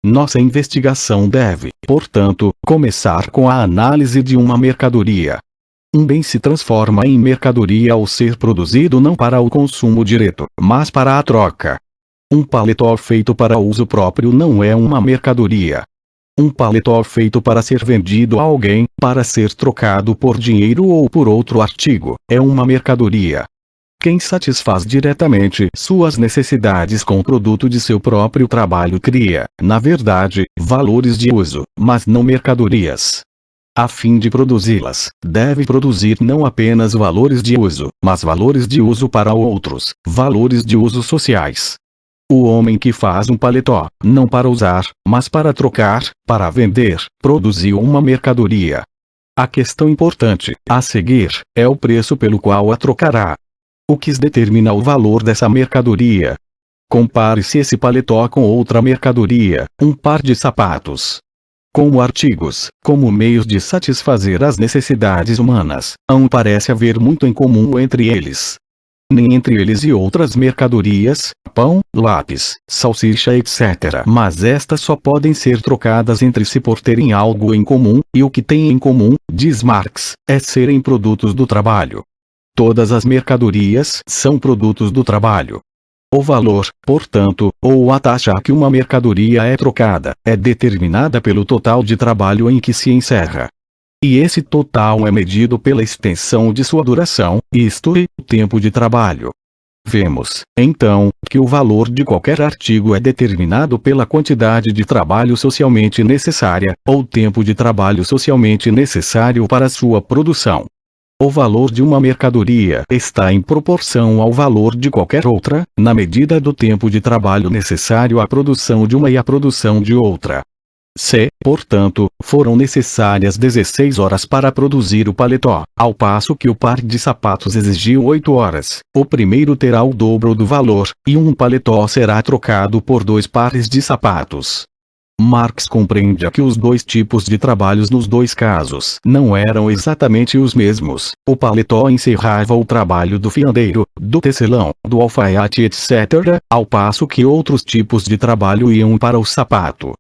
Nossa investigação deve, portanto, começar com a análise de uma mercadoria. Um bem se transforma em mercadoria ao ser produzido não para o consumo direto, mas para a troca. Um paletó feito para uso próprio não é uma mercadoria. Um paletó feito para ser vendido a alguém, para ser trocado por dinheiro ou por outro artigo, é uma mercadoria. Quem satisfaz diretamente suas necessidades com o produto de seu próprio trabalho cria, na verdade, valores de uso, mas não mercadorias. A fim de produzi-las, deve produzir não apenas valores de uso, mas valores de uso para outros, valores de uso sociais. O homem que faz um paletó, não para usar, mas para trocar, para vender, produziu uma mercadoria. A questão importante, a seguir, é o preço pelo qual a trocará. O que determina o valor dessa mercadoria? Compare-se esse paletó com outra mercadoria, um par de sapatos. Como artigos, como meios de satisfazer as necessidades humanas, não parece haver muito em comum entre eles. Nem entre eles e outras mercadorias, pão, lápis, salsicha etc. Mas estas só podem ser trocadas entre si por terem algo em comum, e o que têm em comum, diz Marx, é serem produtos do trabalho. Todas as mercadorias são produtos do trabalho. O valor, portanto, ou a taxa a que uma mercadoria é trocada, é determinada pelo total de trabalho em que se encerra. E esse total é medido pela extensão de sua duração, isto é, o tempo de trabalho. Vemos, então, que o valor de qualquer artigo é determinado pela quantidade de trabalho socialmente necessária, ou tempo de trabalho socialmente necessário para sua produção. O valor de uma mercadoria está em proporção ao valor de qualquer outra, na medida do tempo de trabalho necessário à produção de uma e à produção de outra. Se, portanto, foram necessárias 16 horas para produzir o paletó, ao passo que o par de sapatos exigiu 8 horas, o primeiro terá o dobro do valor, e um paletó será trocado por 2 pares de sapatos. Marx compreende que os dois tipos de trabalhos nos dois casos não eram exatamente os mesmos. O paletó encerrava o trabalho do fiandeiro, do tecelão, do alfaiate etc., ao passo que outros tipos de trabalho iam para o sapato.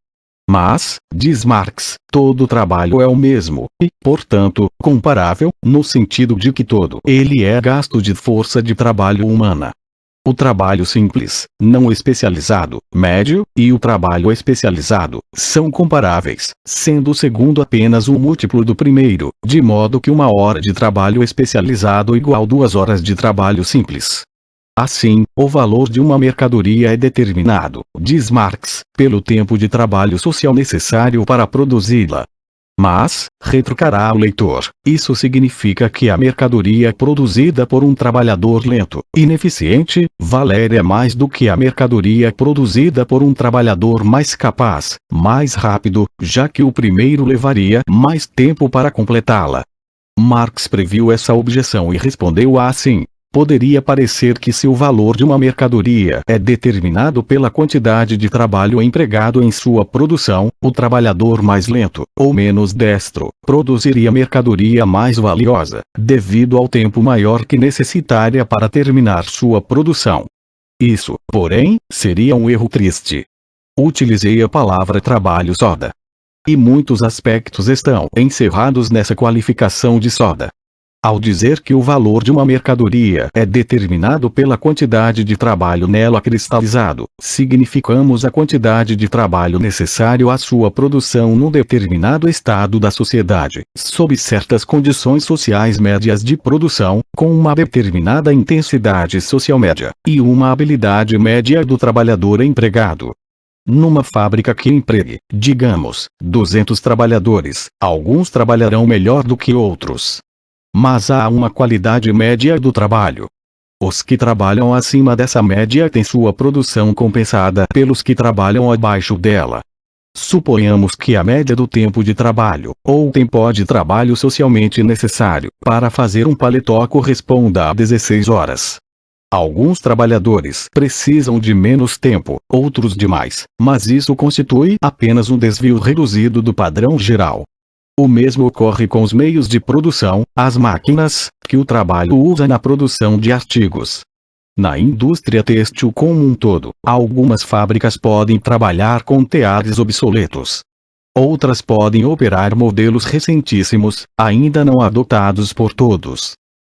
Mas, diz Marx, todo trabalho é o mesmo, e, portanto, comparável, no sentido de que todo ele é gasto de força de trabalho humana. O trabalho simples, não especializado, médio, e o trabalho especializado, são comparáveis, sendo o segundo apenas um múltiplo do primeiro, de modo que 1 hora de trabalho especializado igual 2 horas de trabalho simples. Assim, o valor de uma mercadoria é determinado, diz Marx, pelo tempo de trabalho social necessário para produzi-la. Mas, retrucará o leitor, isso significa que a mercadoria produzida por um trabalhador lento, ineficiente, valeria mais do que a mercadoria produzida por um trabalhador mais capaz, mais rápido, já que o primeiro levaria mais tempo para completá-la. Marx previu essa objeção e respondeu assim. Poderia parecer que se o valor de uma mercadoria é determinado pela quantidade de trabalho empregado em sua produção, o trabalhador mais lento, ou menos destro, produziria mercadoria mais valiosa, devido ao tempo maior que necessitaria para terminar sua produção. Isso, porém, seria um erro triste. Utilizei a palavra trabalho soda. E muitos aspectos estão encerrados nessa qualificação de soda. Ao dizer que o valor de uma mercadoria é determinado pela quantidade de trabalho nela cristalizado, significamos a quantidade de trabalho necessário à sua produção num determinado estado da sociedade, sob certas condições sociais médias de produção, com uma determinada intensidade social média, e uma habilidade média do trabalhador empregado. Numa fábrica que empregue, digamos, 200 trabalhadores, alguns trabalharão melhor do que outros. Mas há uma qualidade média do trabalho. Os que trabalham acima dessa média têm sua produção compensada pelos que trabalham abaixo dela. Suponhamos que a média do tempo de trabalho, ou tempo de trabalho socialmente necessário, para fazer um paletó corresponda a 16 horas. Alguns trabalhadores precisam de menos tempo, outros de mais, mas isso constitui apenas um desvio reduzido do padrão geral. O mesmo ocorre com os meios de produção, as máquinas, que o trabalho usa na produção de artigos. Na indústria têxtil como um todo, algumas fábricas podem trabalhar com teares obsoletos. Outras podem operar modelos recentíssimos, ainda não adotados por todos.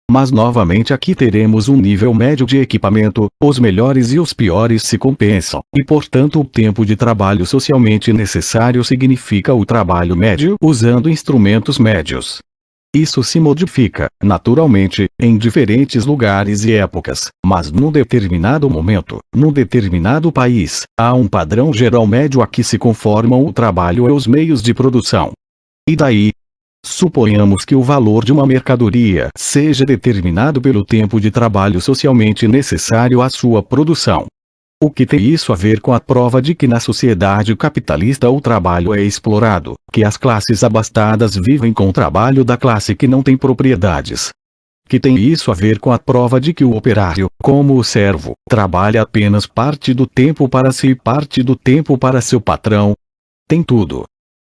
Mas novamente aqui teremos um nível médio de equipamento, os melhores e os piores se compensam, e portanto o tempo de trabalho socialmente necessário significa o trabalho médio usando instrumentos médios. Isso se modifica, naturalmente, em diferentes lugares e épocas, mas num determinado momento, num determinado país, há um padrão geral médio a que se conformam o trabalho e os meios de produção. E daí? Suponhamos que o valor de uma mercadoria seja determinado pelo tempo de trabalho socialmente necessário à sua produção. O que tem isso a ver com a prova de que na sociedade capitalista o trabalho é explorado, que as classes abastadas vivem com o trabalho da classe que não tem propriedades? Que tem isso a ver com a prova de que o operário, como o servo, trabalha apenas parte do tempo para si e parte do tempo para seu patrão? Tem tudo.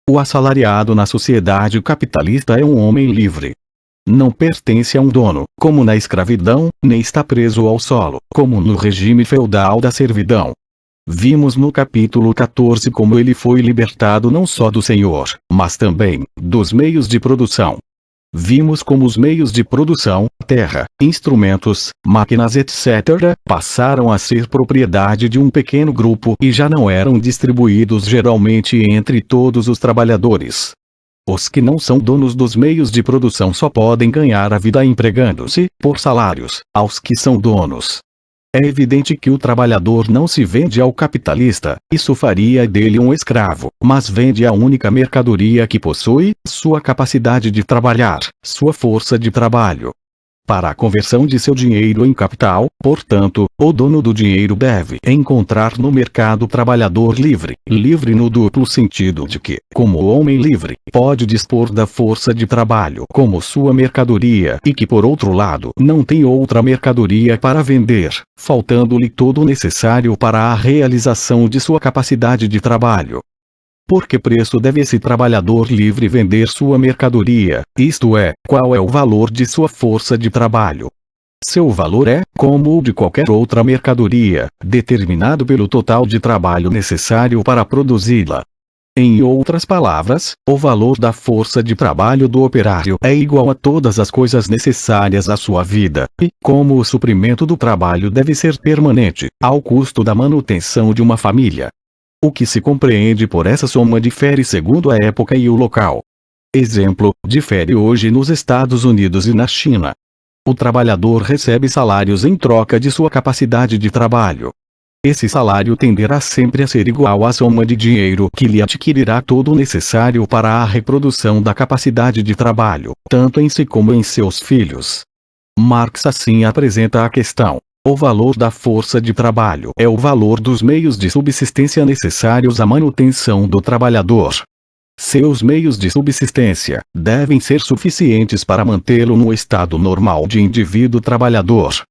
O assalariado na sociedade capitalista é um homem livre. Não pertence a um dono, como na escravidão, nem está preso ao solo, como no regime feudal da servidão. Vimos no capítulo 14 como ele foi libertado não só do senhor, mas também dos meios de produção. Vimos como os meios de produção, terra, instrumentos, máquinas etc., passaram a ser propriedade de um pequeno grupo e já não eram distribuídos geralmente entre todos os trabalhadores. Os que não são donos dos meios de produção só podem ganhar a vida empregando-se, por salários, aos que são donos. É evidente que o trabalhador não se vende ao capitalista, isso faria dele um escravo, mas vende a única mercadoria que possui, sua capacidade de trabalhar, sua força de trabalho. Para a conversão de seu dinheiro em capital, portanto, o dono do dinheiro deve encontrar no mercado trabalhador livre, livre no duplo sentido de que, como homem livre, pode dispor da força de trabalho como sua mercadoria e que por outro lado não tem outra mercadoria para vender, faltando-lhe todo o necessário para a realização de sua capacidade de trabalho. Por que preço deve esse trabalhador livre vender sua mercadoria, isto é, qual é o valor de sua força de trabalho? Seu valor é, como o de qualquer outra mercadoria, determinado pelo total de trabalho necessário para produzi-la. Em outras palavras, o valor da força de trabalho do operário é igual a todas as coisas necessárias à sua vida, e, como o suprimento do trabalho deve ser permanente, ao custo da manutenção de uma família. O que se compreende por essa soma difere segundo a época e o local. Exemplo, difere hoje nos Estados Unidos e na China. O trabalhador recebe salários em troca de sua capacidade de trabalho. Esse salário tenderá sempre a ser igual à soma de dinheiro que lhe adquirirá todo o necessário para a reprodução da capacidade de trabalho, tanto em si como em seus filhos. Marx assim apresenta a questão. O valor da força de trabalho é o valor dos meios de subsistência necessários à manutenção do trabalhador. Seus meios de subsistência devem ser suficientes para mantê-lo no estado normal de indivíduo trabalhador.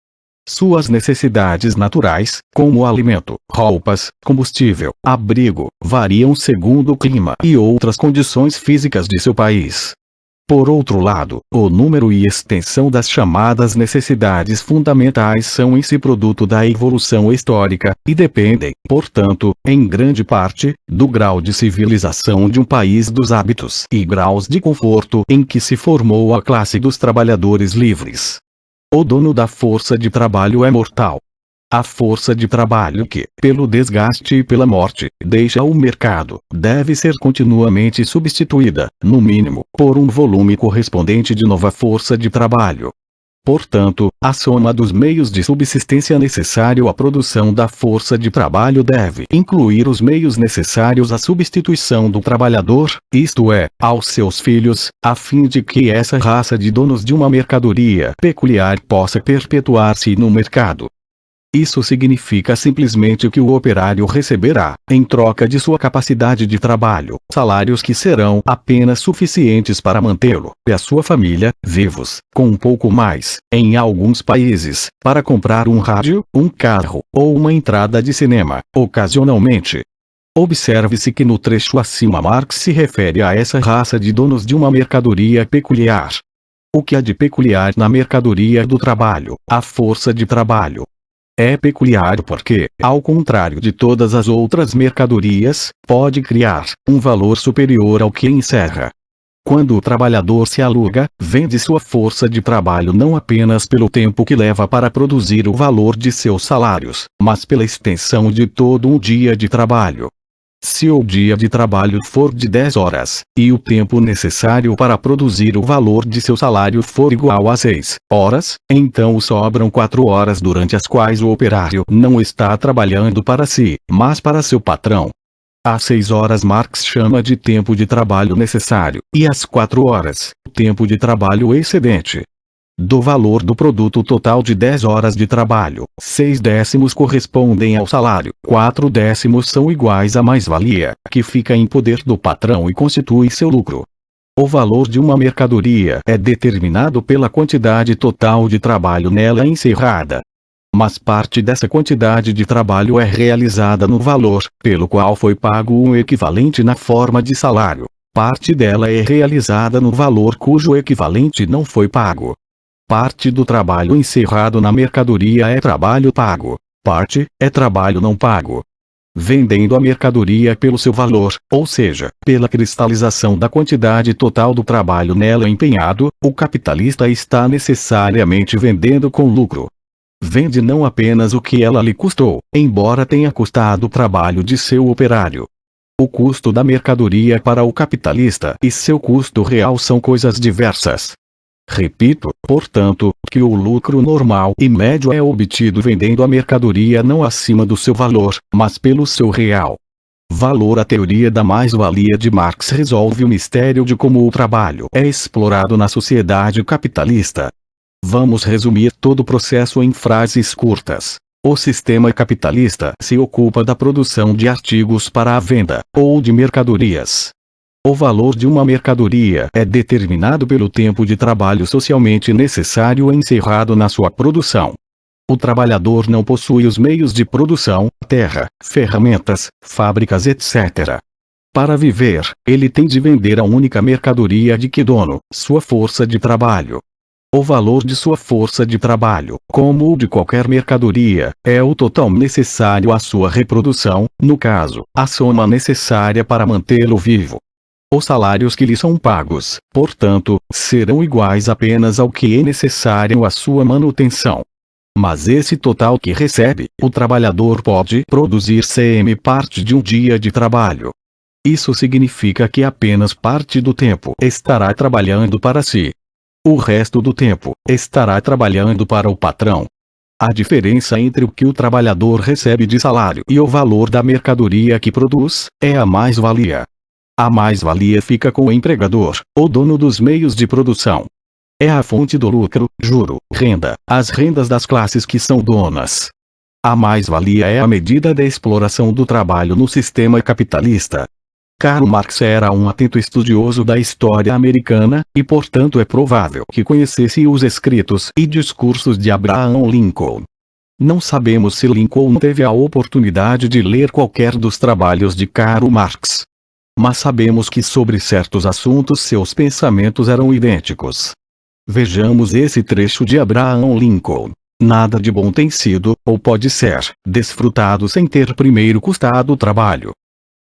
Suas necessidades naturais, como alimento, roupas, combustível, abrigo, variam segundo o clima e outras condições físicas de seu país. Por outro lado, o número e extensão das chamadas necessidades fundamentais são em si produto da evolução histórica, e dependem, portanto, em grande parte, do grau de civilização de um país, dos hábitos e graus de conforto em que se formou a classe dos trabalhadores livres. O dono da força de trabalho é mortal. A força de trabalho que, pelo desgaste e pela morte, deixa o mercado, deve ser continuamente substituída, no mínimo, por um volume correspondente de nova força de trabalho. Portanto, a soma dos meios de subsistência necessário à produção da força de trabalho deve incluir os meios necessários à substituição do trabalhador, isto é, aos seus filhos, a fim de que essa raça de donos de uma mercadoria peculiar possa perpetuar-se no mercado. Isso significa simplesmente que o operário receberá, em troca de sua capacidade de trabalho, salários que serão apenas suficientes para mantê-lo e a sua família vivos, com um pouco mais, em alguns países, para comprar um rádio, um carro, ou uma entrada de cinema, ocasionalmente. Observe-se que no trecho acima Marx se refere a essa raça de donos de uma mercadoria peculiar. O que há de peculiar na mercadoria do trabalho, a força de trabalho? É peculiar porque, ao contrário de todas as outras mercadorias, pode criar um valor superior ao que encerra. Quando o trabalhador se aluga, vende sua força de trabalho não apenas pelo tempo que leva para produzir o valor de seus salários, mas pela extensão de todo um dia de trabalho. Se o dia de trabalho for de 10 horas, e o tempo necessário para produzir o valor de seu salário for igual a 6 horas, então sobram 4 horas durante as quais o operário não está trabalhando para si, mas para seu patrão. As 6 horas Marx chama de tempo de trabalho necessário, e as 4 horas, tempo de trabalho excedente. Do valor do produto total de 10 horas de trabalho, 6 décimos correspondem ao salário, 4 décimos são iguais à mais-valia, que fica em poder do patrão e constitui seu lucro. O valor de uma mercadoria é determinado pela quantidade total de trabalho nela encerrada. Mas parte dessa quantidade de trabalho é realizada no valor, pelo qual foi pago um equivalente na forma de salário. Parte dela é realizada no valor cujo equivalente não foi pago. Parte do trabalho encerrado na mercadoria é trabalho pago. Parte é trabalho não pago. Vendendo a mercadoria pelo seu valor, ou seja, pela cristalização da quantidade total do trabalho nela empenhado, o capitalista está necessariamente vendendo com lucro. Vende não apenas o que ela lhe custou, embora tenha custado o trabalho de seu operário. O custo da mercadoria para o capitalista e seu custo real são coisas diversas. Repito, portanto, que o lucro normal e médio é obtido vendendo a mercadoria não acima do seu valor, mas pelo seu real valor. A teoria da mais-valia de Marx resolve o mistério de como o trabalho é explorado na sociedade capitalista. Vamos resumir todo o processo em frases curtas. O sistema capitalista se ocupa da produção de artigos para a venda, ou de mercadorias. O valor de uma mercadoria é determinado pelo tempo de trabalho socialmente necessário encerrado na sua produção. O trabalhador não possui os meios de produção, terra, ferramentas, fábricas, etc. Para viver, ele tem de vender a única mercadoria de que dono, sua força de trabalho. O valor de sua força de trabalho, como o de qualquer mercadoria, é o total necessário à sua reprodução, no caso, a soma necessária para mantê-lo vivo. Os salários que lhe são pagos, portanto, serão iguais apenas ao que é necessário à sua manutenção. Mas esse total que recebe, o trabalhador pode produzir parte de um dia de trabalho. Isso significa que apenas parte do tempo estará trabalhando para si. O resto do tempo estará trabalhando para o patrão. A diferença entre o que o trabalhador recebe de salário e o valor da mercadoria que produz é a mais-valia. A mais-valia fica com o empregador, o dono dos meios de produção. É a fonte do lucro, juro, renda, as rendas das classes que são donas. A mais-valia é a medida da exploração do trabalho no sistema capitalista. Karl Marx era um atento estudioso da história americana, e portanto é provável que conhecesse os escritos e discursos de Abraham Lincoln. Não sabemos se Lincoln teve a oportunidade de ler qualquer dos trabalhos de Karl Marx. Mas sabemos que sobre certos assuntos seus pensamentos eram idênticos. Vejamos esse trecho de Abraham Lincoln. Nada de bom tem sido, ou pode ser, desfrutado sem ter primeiro custado o trabalho.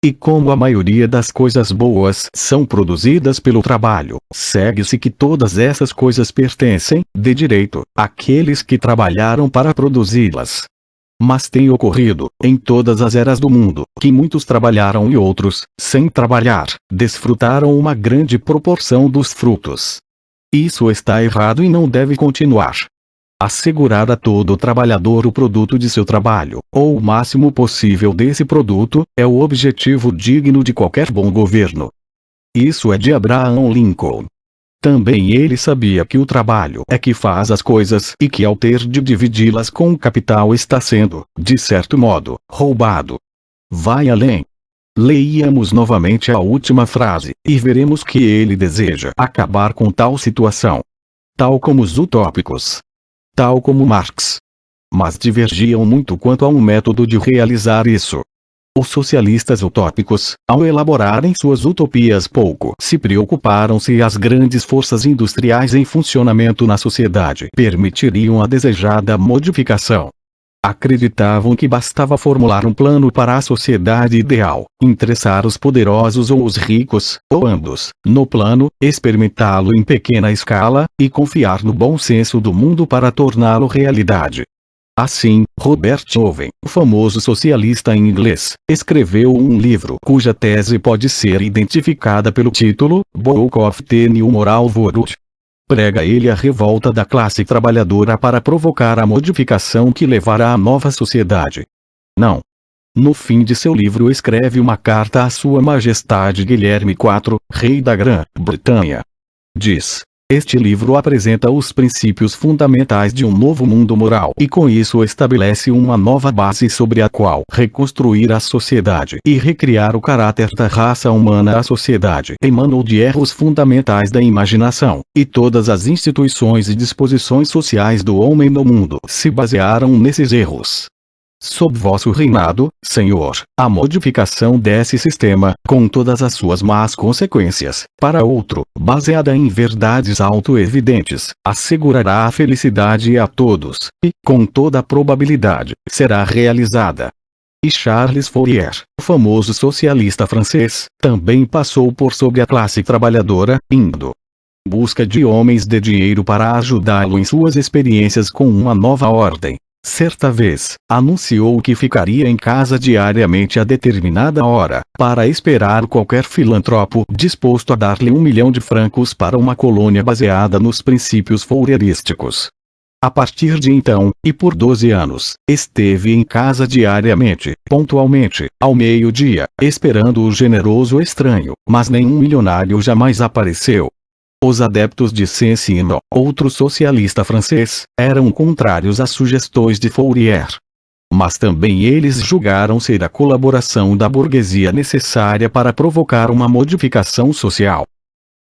E como a maioria das coisas boas são produzidas pelo trabalho, segue-se que todas essas coisas pertencem, de direito, àqueles que trabalharam para produzi-las. Mas tem ocorrido, em todas as eras do mundo, que muitos trabalharam e outros, sem trabalhar, desfrutaram uma grande proporção dos frutos. Isso está errado e não deve continuar. Assegurar a todo trabalhador o produto de seu trabalho, ou o máximo possível desse produto, é o objetivo digno de qualquer bom governo. Isso é de Abraham Lincoln. Também ele sabia que o trabalho é que faz as coisas e que ao ter de dividi-las com o capital está sendo, de certo modo, roubado. Vai além. Leiamos novamente a última frase, e veremos que ele deseja acabar com tal situação. Tal como os utópicos. Tal como Marx. Mas divergiam muito quanto a um método de realizar isso. Os socialistas utópicos, ao elaborarem suas utopias pouco se preocuparam se as grandes forças industriais em funcionamento na sociedade permitiriam a desejada modificação. Acreditavam que bastava formular um plano para a sociedade ideal, interessar os poderosos ou os ricos, ou ambos, no plano, experimentá-lo em pequena escala, e confiar no bom senso do mundo para torná-lo realidade. Assim, Robert Owen, o famoso socialista inglês, escreveu um livro cuja tese pode ser identificada pelo título, Book of the New Moral World. Prega ele a revolta da classe trabalhadora para provocar a modificação que levará à nova sociedade. Não. No fim de seu livro escreve uma carta a Sua Majestade Guilherme IV, rei da Grã-Bretanha. Diz: este livro apresenta os princípios fundamentais de um novo mundo moral e com isso estabelece uma nova base sobre a qual reconstruir a sociedade e recriar o caráter da raça humana. A sociedade emanou de erros fundamentais da imaginação, e todas as instituições e disposições sociais do homem no mundo se basearam nesses erros. Sob vosso reinado, Senhor, a modificação desse sistema, com todas as suas más consequências, para outro, baseada em verdades auto-evidentes, assegurará a felicidade a todos, e, com toda probabilidade, será realizada. E Charles Fourier, o famoso socialista francês, também passou por sobre a classe trabalhadora, indo em busca de homens de dinheiro para ajudá-lo em suas experiências com uma nova ordem. Certa vez, anunciou que ficaria em casa diariamente a determinada hora, para esperar qualquer filantropo disposto a dar-lhe 1 milhão de francos para uma colônia baseada nos princípios fourierísticos. A partir de então, e por 12 anos, esteve em casa diariamente, pontualmente, ao meio-dia, esperando o generoso estranho, mas nenhum milionário jamais apareceu. Os adeptos de Saint-Simon, outro socialista francês, eram contrários às sugestões de Fourier. Mas também eles julgaram ser a colaboração da burguesia necessária para provocar uma modificação social.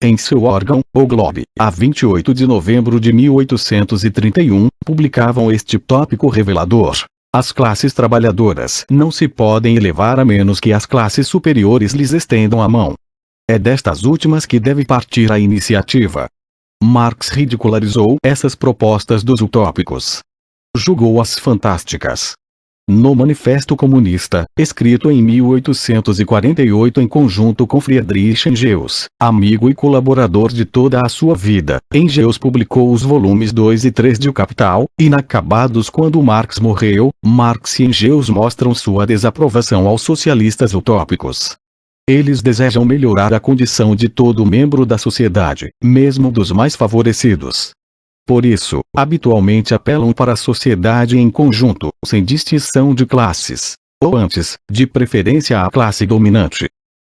Em seu órgão, O Globe, a 28 de novembro de 1831, publicavam este tópico revelador: as classes trabalhadoras não se podem elevar a menos que as classes superiores lhes estendam a mão. É destas últimas que deve partir a iniciativa. Marx ridicularizou essas propostas dos utópicos. Julgou-as fantásticas. No Manifesto Comunista, escrito em 1848 em conjunto com Friedrich Engels, amigo e colaborador de toda a sua vida, Engels publicou os volumes 2 e 3 de O Capital, inacabados quando Marx morreu. Marx e Engels mostram sua desaprovação aos socialistas utópicos. Eles desejam melhorar a condição de todo membro da sociedade, mesmo dos mais favorecidos. Por isso, habitualmente apelam para a sociedade em conjunto, sem distinção de classes. Ou antes, de preferência à classe dominante.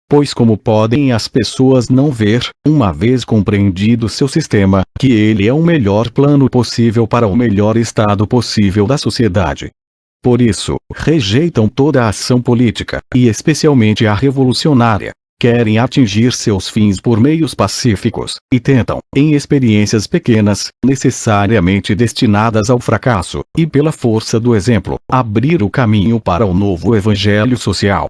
Pois como podem as pessoas não ver, uma vez compreendido seu sistema, que ele é o melhor plano possível para o melhor estado possível da sociedade? Por isso, rejeitam toda a ação política, e especialmente a revolucionária. Querem atingir seus fins por meios pacíficos, e tentam, em experiências pequenas, necessariamente destinadas ao fracasso, e pela força do exemplo, abrir o caminho para o novo evangelho social.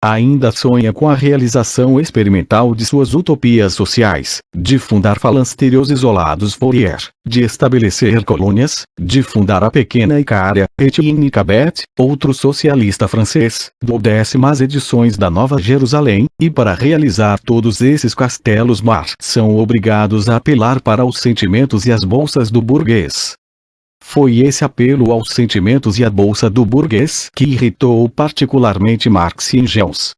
Ainda sonha com a realização experimental de suas utopias sociais, de fundar falansterios isolados Fourier, de estabelecer colônias, de fundar a pequena Icária. Etienne Cabet, outro socialista francês, do 10º edições da Nova Jerusalém, e para realizar todos esses castelos mar são obrigados a apelar para os sentimentos e as bolsas do burguês. Foi esse apelo aos sentimentos e à bolsa do burguês que irritou particularmente Marx e Engels.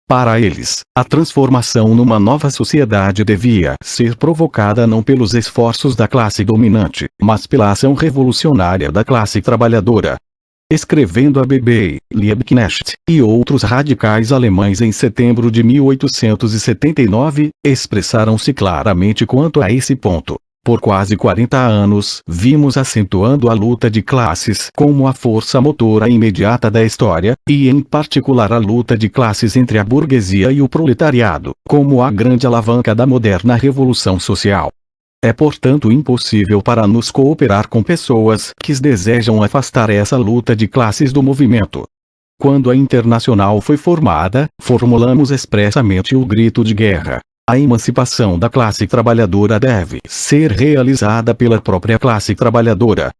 Para eles, a transformação numa nova sociedade devia ser provocada não pelos esforços da classe dominante, mas pela ação revolucionária da classe trabalhadora. Escrevendo a B.B. Liebknecht e outros radicais alemães em setembro de 1879, expressaram-se claramente quanto a esse ponto. Por quase 40 anos, vimos acentuando a luta de classes como a força motora imediata da história, e em particular a luta de classes entre a burguesia e o proletariado, como a grande alavanca da moderna revolução social. É portanto impossível para nos cooperar com pessoas que desejam afastar essa luta de classes do movimento. Quando a Internacional foi formada, formulamos expressamente o grito de guerra. A emancipação da classe trabalhadora deve ser realizada pela própria classe trabalhadora.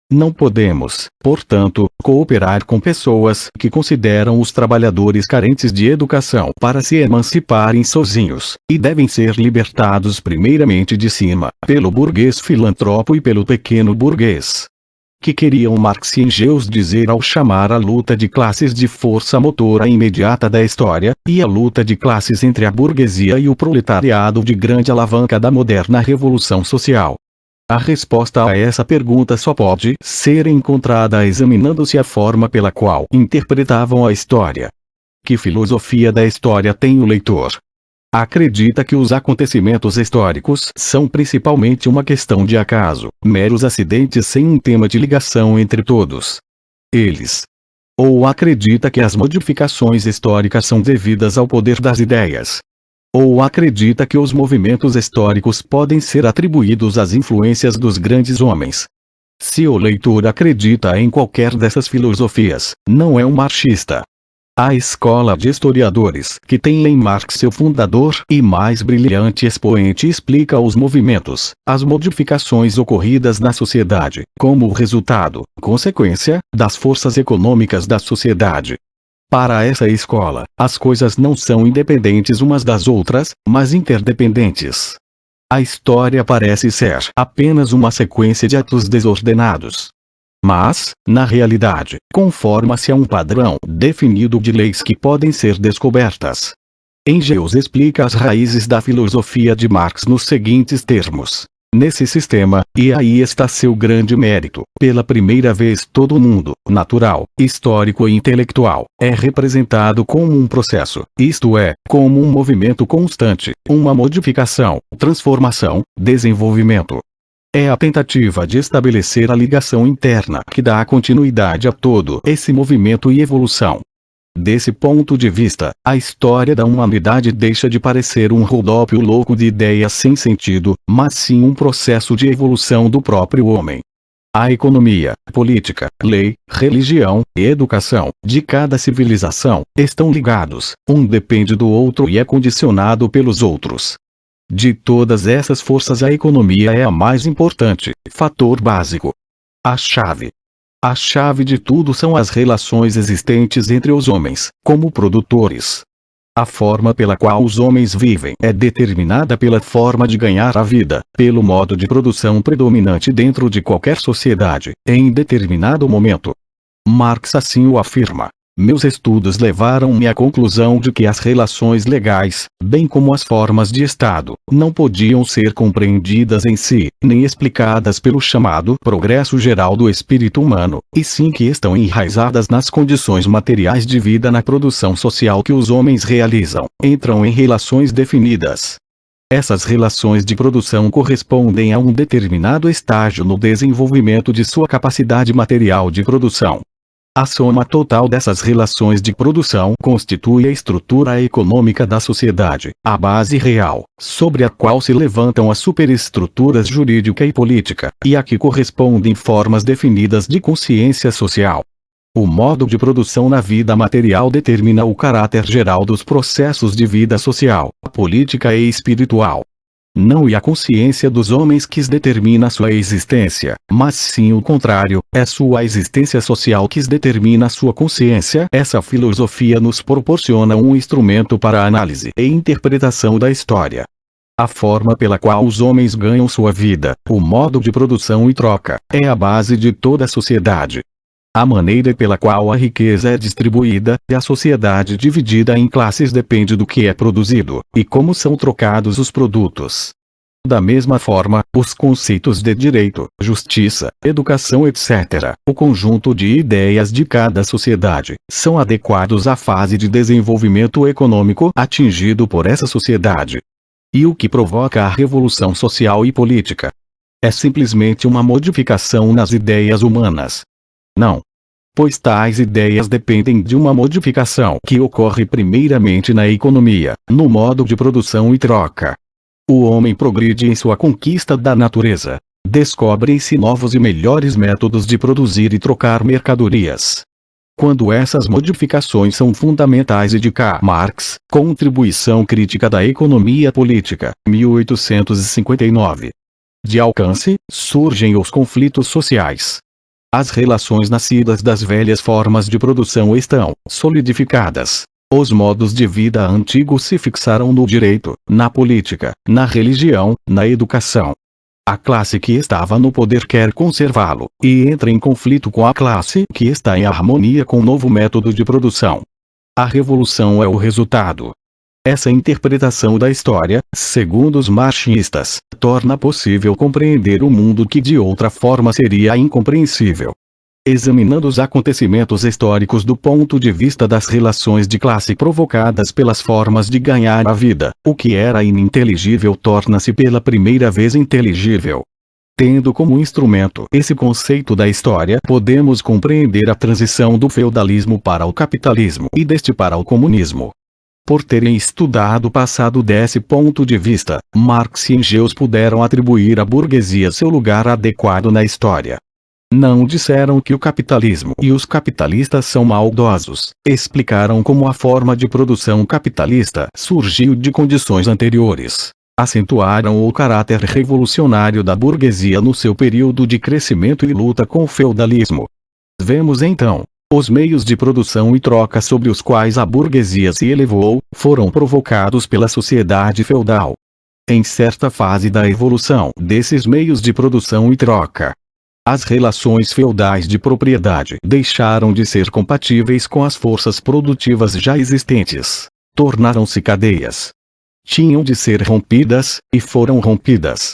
Não podemos, portanto, cooperar com pessoas que consideram os trabalhadores carentes de educação para se emanciparem sozinhos, e devem ser libertados primeiramente de cima, pelo burguês filantropo e pelo pequeno burguês. Que queriam Marx e Engels dizer ao chamar a luta de classes de força motora imediata da história, e a luta de classes entre a burguesia e o proletariado de grande alavanca da moderna revolução social? A resposta a essa pergunta só pode ser encontrada examinando-se a forma pela qual interpretavam a história. Que filosofia da história tem o leitor? Acredita que os acontecimentos históricos são principalmente uma questão de acaso, meros acidentes sem um tema de ligação entre todos eles? Ou acredita que as modificações históricas são devidas ao poder das ideias? Ou acredita que os movimentos históricos podem ser atribuídos às influências dos grandes homens? Se o leitor acredita em qualquer dessas filosofias, não é um marxista. A escola de historiadores que tem em Marx seu fundador e mais brilhante expoente explica os movimentos, as modificações ocorridas na sociedade, como resultado, consequência, das forças econômicas da sociedade. Para essa escola, as coisas não são independentes umas das outras, mas interdependentes. A história parece ser apenas uma sequência de atos desordenados. Mas, na realidade, conforma-se a um padrão definido de leis que podem ser descobertas. Engels explica as raízes da filosofia de Marx nos seguintes termos. Nesse sistema, e aí está seu grande mérito, pela primeira vez todo o mundo, natural, histórico e intelectual, é representado como um processo, isto é, como um movimento constante, uma modificação, transformação, desenvolvimento. É a tentativa de estabelecer a ligação interna que dá continuidade a todo esse movimento e evolução. Desse ponto de vista, a história da humanidade deixa de parecer um rodópio louco de ideias sem sentido, mas sim um processo de evolução do próprio homem. A economia, política, lei, religião e educação de cada civilização estão ligados, um depende do outro e é condicionado pelos outros. De todas essas forças, a economia é a mais importante, fator básico. A chave de tudo são as relações existentes entre os homens, como produtores. A forma pela qual os homens vivem é determinada pela forma de ganhar a vida, pelo modo de produção predominante dentro de qualquer sociedade, em determinado momento. Marx assim o afirma. Meus estudos levaram-me à conclusão de que as relações legais, bem como as formas de Estado, não podiam ser compreendidas em si, nem explicadas pelo chamado progresso geral do espírito humano, e sim que estão enraizadas nas condições materiais de vida na produção social que os homens realizam, entram em relações definidas. Essas relações de produção correspondem a um determinado estágio no desenvolvimento de sua capacidade material de produção. A soma total dessas relações de produção constitui a estrutura econômica da sociedade, a base real, sobre a qual se levantam as superestruturas jurídica e política, e a que correspondem formas definidas de consciência social. O modo de produção na vida material determina o caráter geral dos processos de vida social, política e espiritual. Não é a consciência dos homens que determina sua existência, mas sim o contrário, é sua existência social que determina sua consciência. Essa filosofia nos proporciona um instrumento para a análise e interpretação da história. A forma pela qual os homens ganham sua vida, o modo de produção e troca, é a base de toda a sociedade. A maneira pela qual a riqueza é distribuída e a sociedade dividida em classes depende do que é produzido, e como são trocados os produtos. Da mesma forma, os conceitos de direito, justiça, educação etc., o conjunto de ideias de cada sociedade, são adequados à fase de desenvolvimento econômico atingido por essa sociedade. E o que provoca a revolução social e política? É simplesmente uma modificação nas ideias humanas. Não. Pois tais ideias dependem de uma modificação que ocorre primeiramente na economia, no modo de produção e troca. O homem progride em sua conquista da natureza. Descobrem-se novos e melhores métodos de produzir e trocar mercadorias. Quando essas modificações são fundamentais e de K. Marx, Contribuição Crítica da Economia Política, 1859. De alcance, surgem os conflitos sociais. As relações nascidas das velhas formas de produção estão solidificadas. Os modos de vida antigos se fixaram no direito, na política, na religião, na educação. A classe que estava no poder quer conservá-lo, e entra em conflito com a classe que está em harmonia com o novo método de produção. A revolução é o resultado. Essa interpretação da história, segundo os marxistas, torna possível compreender o mundo que de outra forma seria incompreensível. Examinando os acontecimentos históricos do ponto de vista das relações de classe provocadas pelas formas de ganhar a vida, o que era ininteligível torna-se pela primeira vez inteligível. Tendo como instrumento esse conceito da história, podemos compreender a transição do feudalismo para o capitalismo e deste para o comunismo. Por terem estudado o passado desse ponto de vista, Marx e Engels puderam atribuir à burguesia seu lugar adequado na história. Não disseram que o capitalismo e os capitalistas são maldosos, explicaram como a forma de produção capitalista surgiu de condições anteriores. Acentuaram o caráter revolucionário da burguesia no seu período de crescimento e luta com o feudalismo. Vemos então, os meios de produção e troca sobre os quais a burguesia se elevou, foram provocados pela sociedade feudal. Em certa fase da evolução desses meios de produção e troca, As relações feudais de propriedade deixaram de ser compatíveis com as forças produtivas já existentes. Tornaram-se cadeias. Tinham de ser rompidas, e foram rompidas.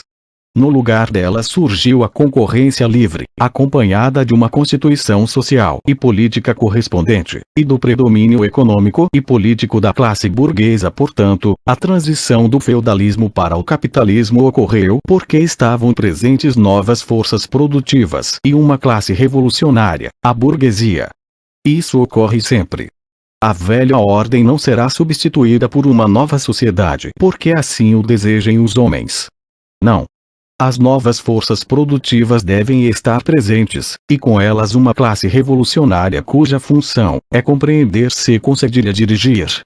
No lugar delas surgiu a concorrência livre, acompanhada de uma constituição social e política correspondente, e do predomínio econômico e político da classe burguesa. Portanto, a transição do feudalismo para o capitalismo ocorreu porque estavam presentes novas forças produtivas e uma classe revolucionária, a burguesia. Isso ocorre sempre. A velha ordem não será substituída por uma nova sociedade porque assim o desejem os homens. Não. As novas forças produtivas devem estar presentes, e com elas uma classe revolucionária cuja função é compreender-se com cedilha dirigir.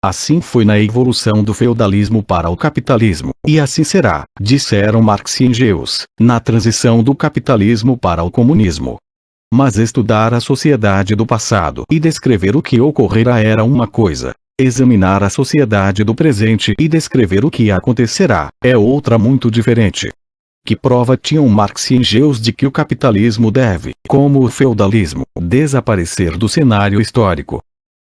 Assim foi na evolução do feudalismo para o capitalismo, e assim será, disseram Marx e Engels, na transição do capitalismo para o comunismo. Mas estudar a sociedade do passado e descrever o que ocorrerá era uma coisa. Examinar a sociedade do presente e descrever o que acontecerá é outra muito diferente. Que prova tinham Marx e Engels de que o capitalismo deve, como o feudalismo, desaparecer do cenário histórico?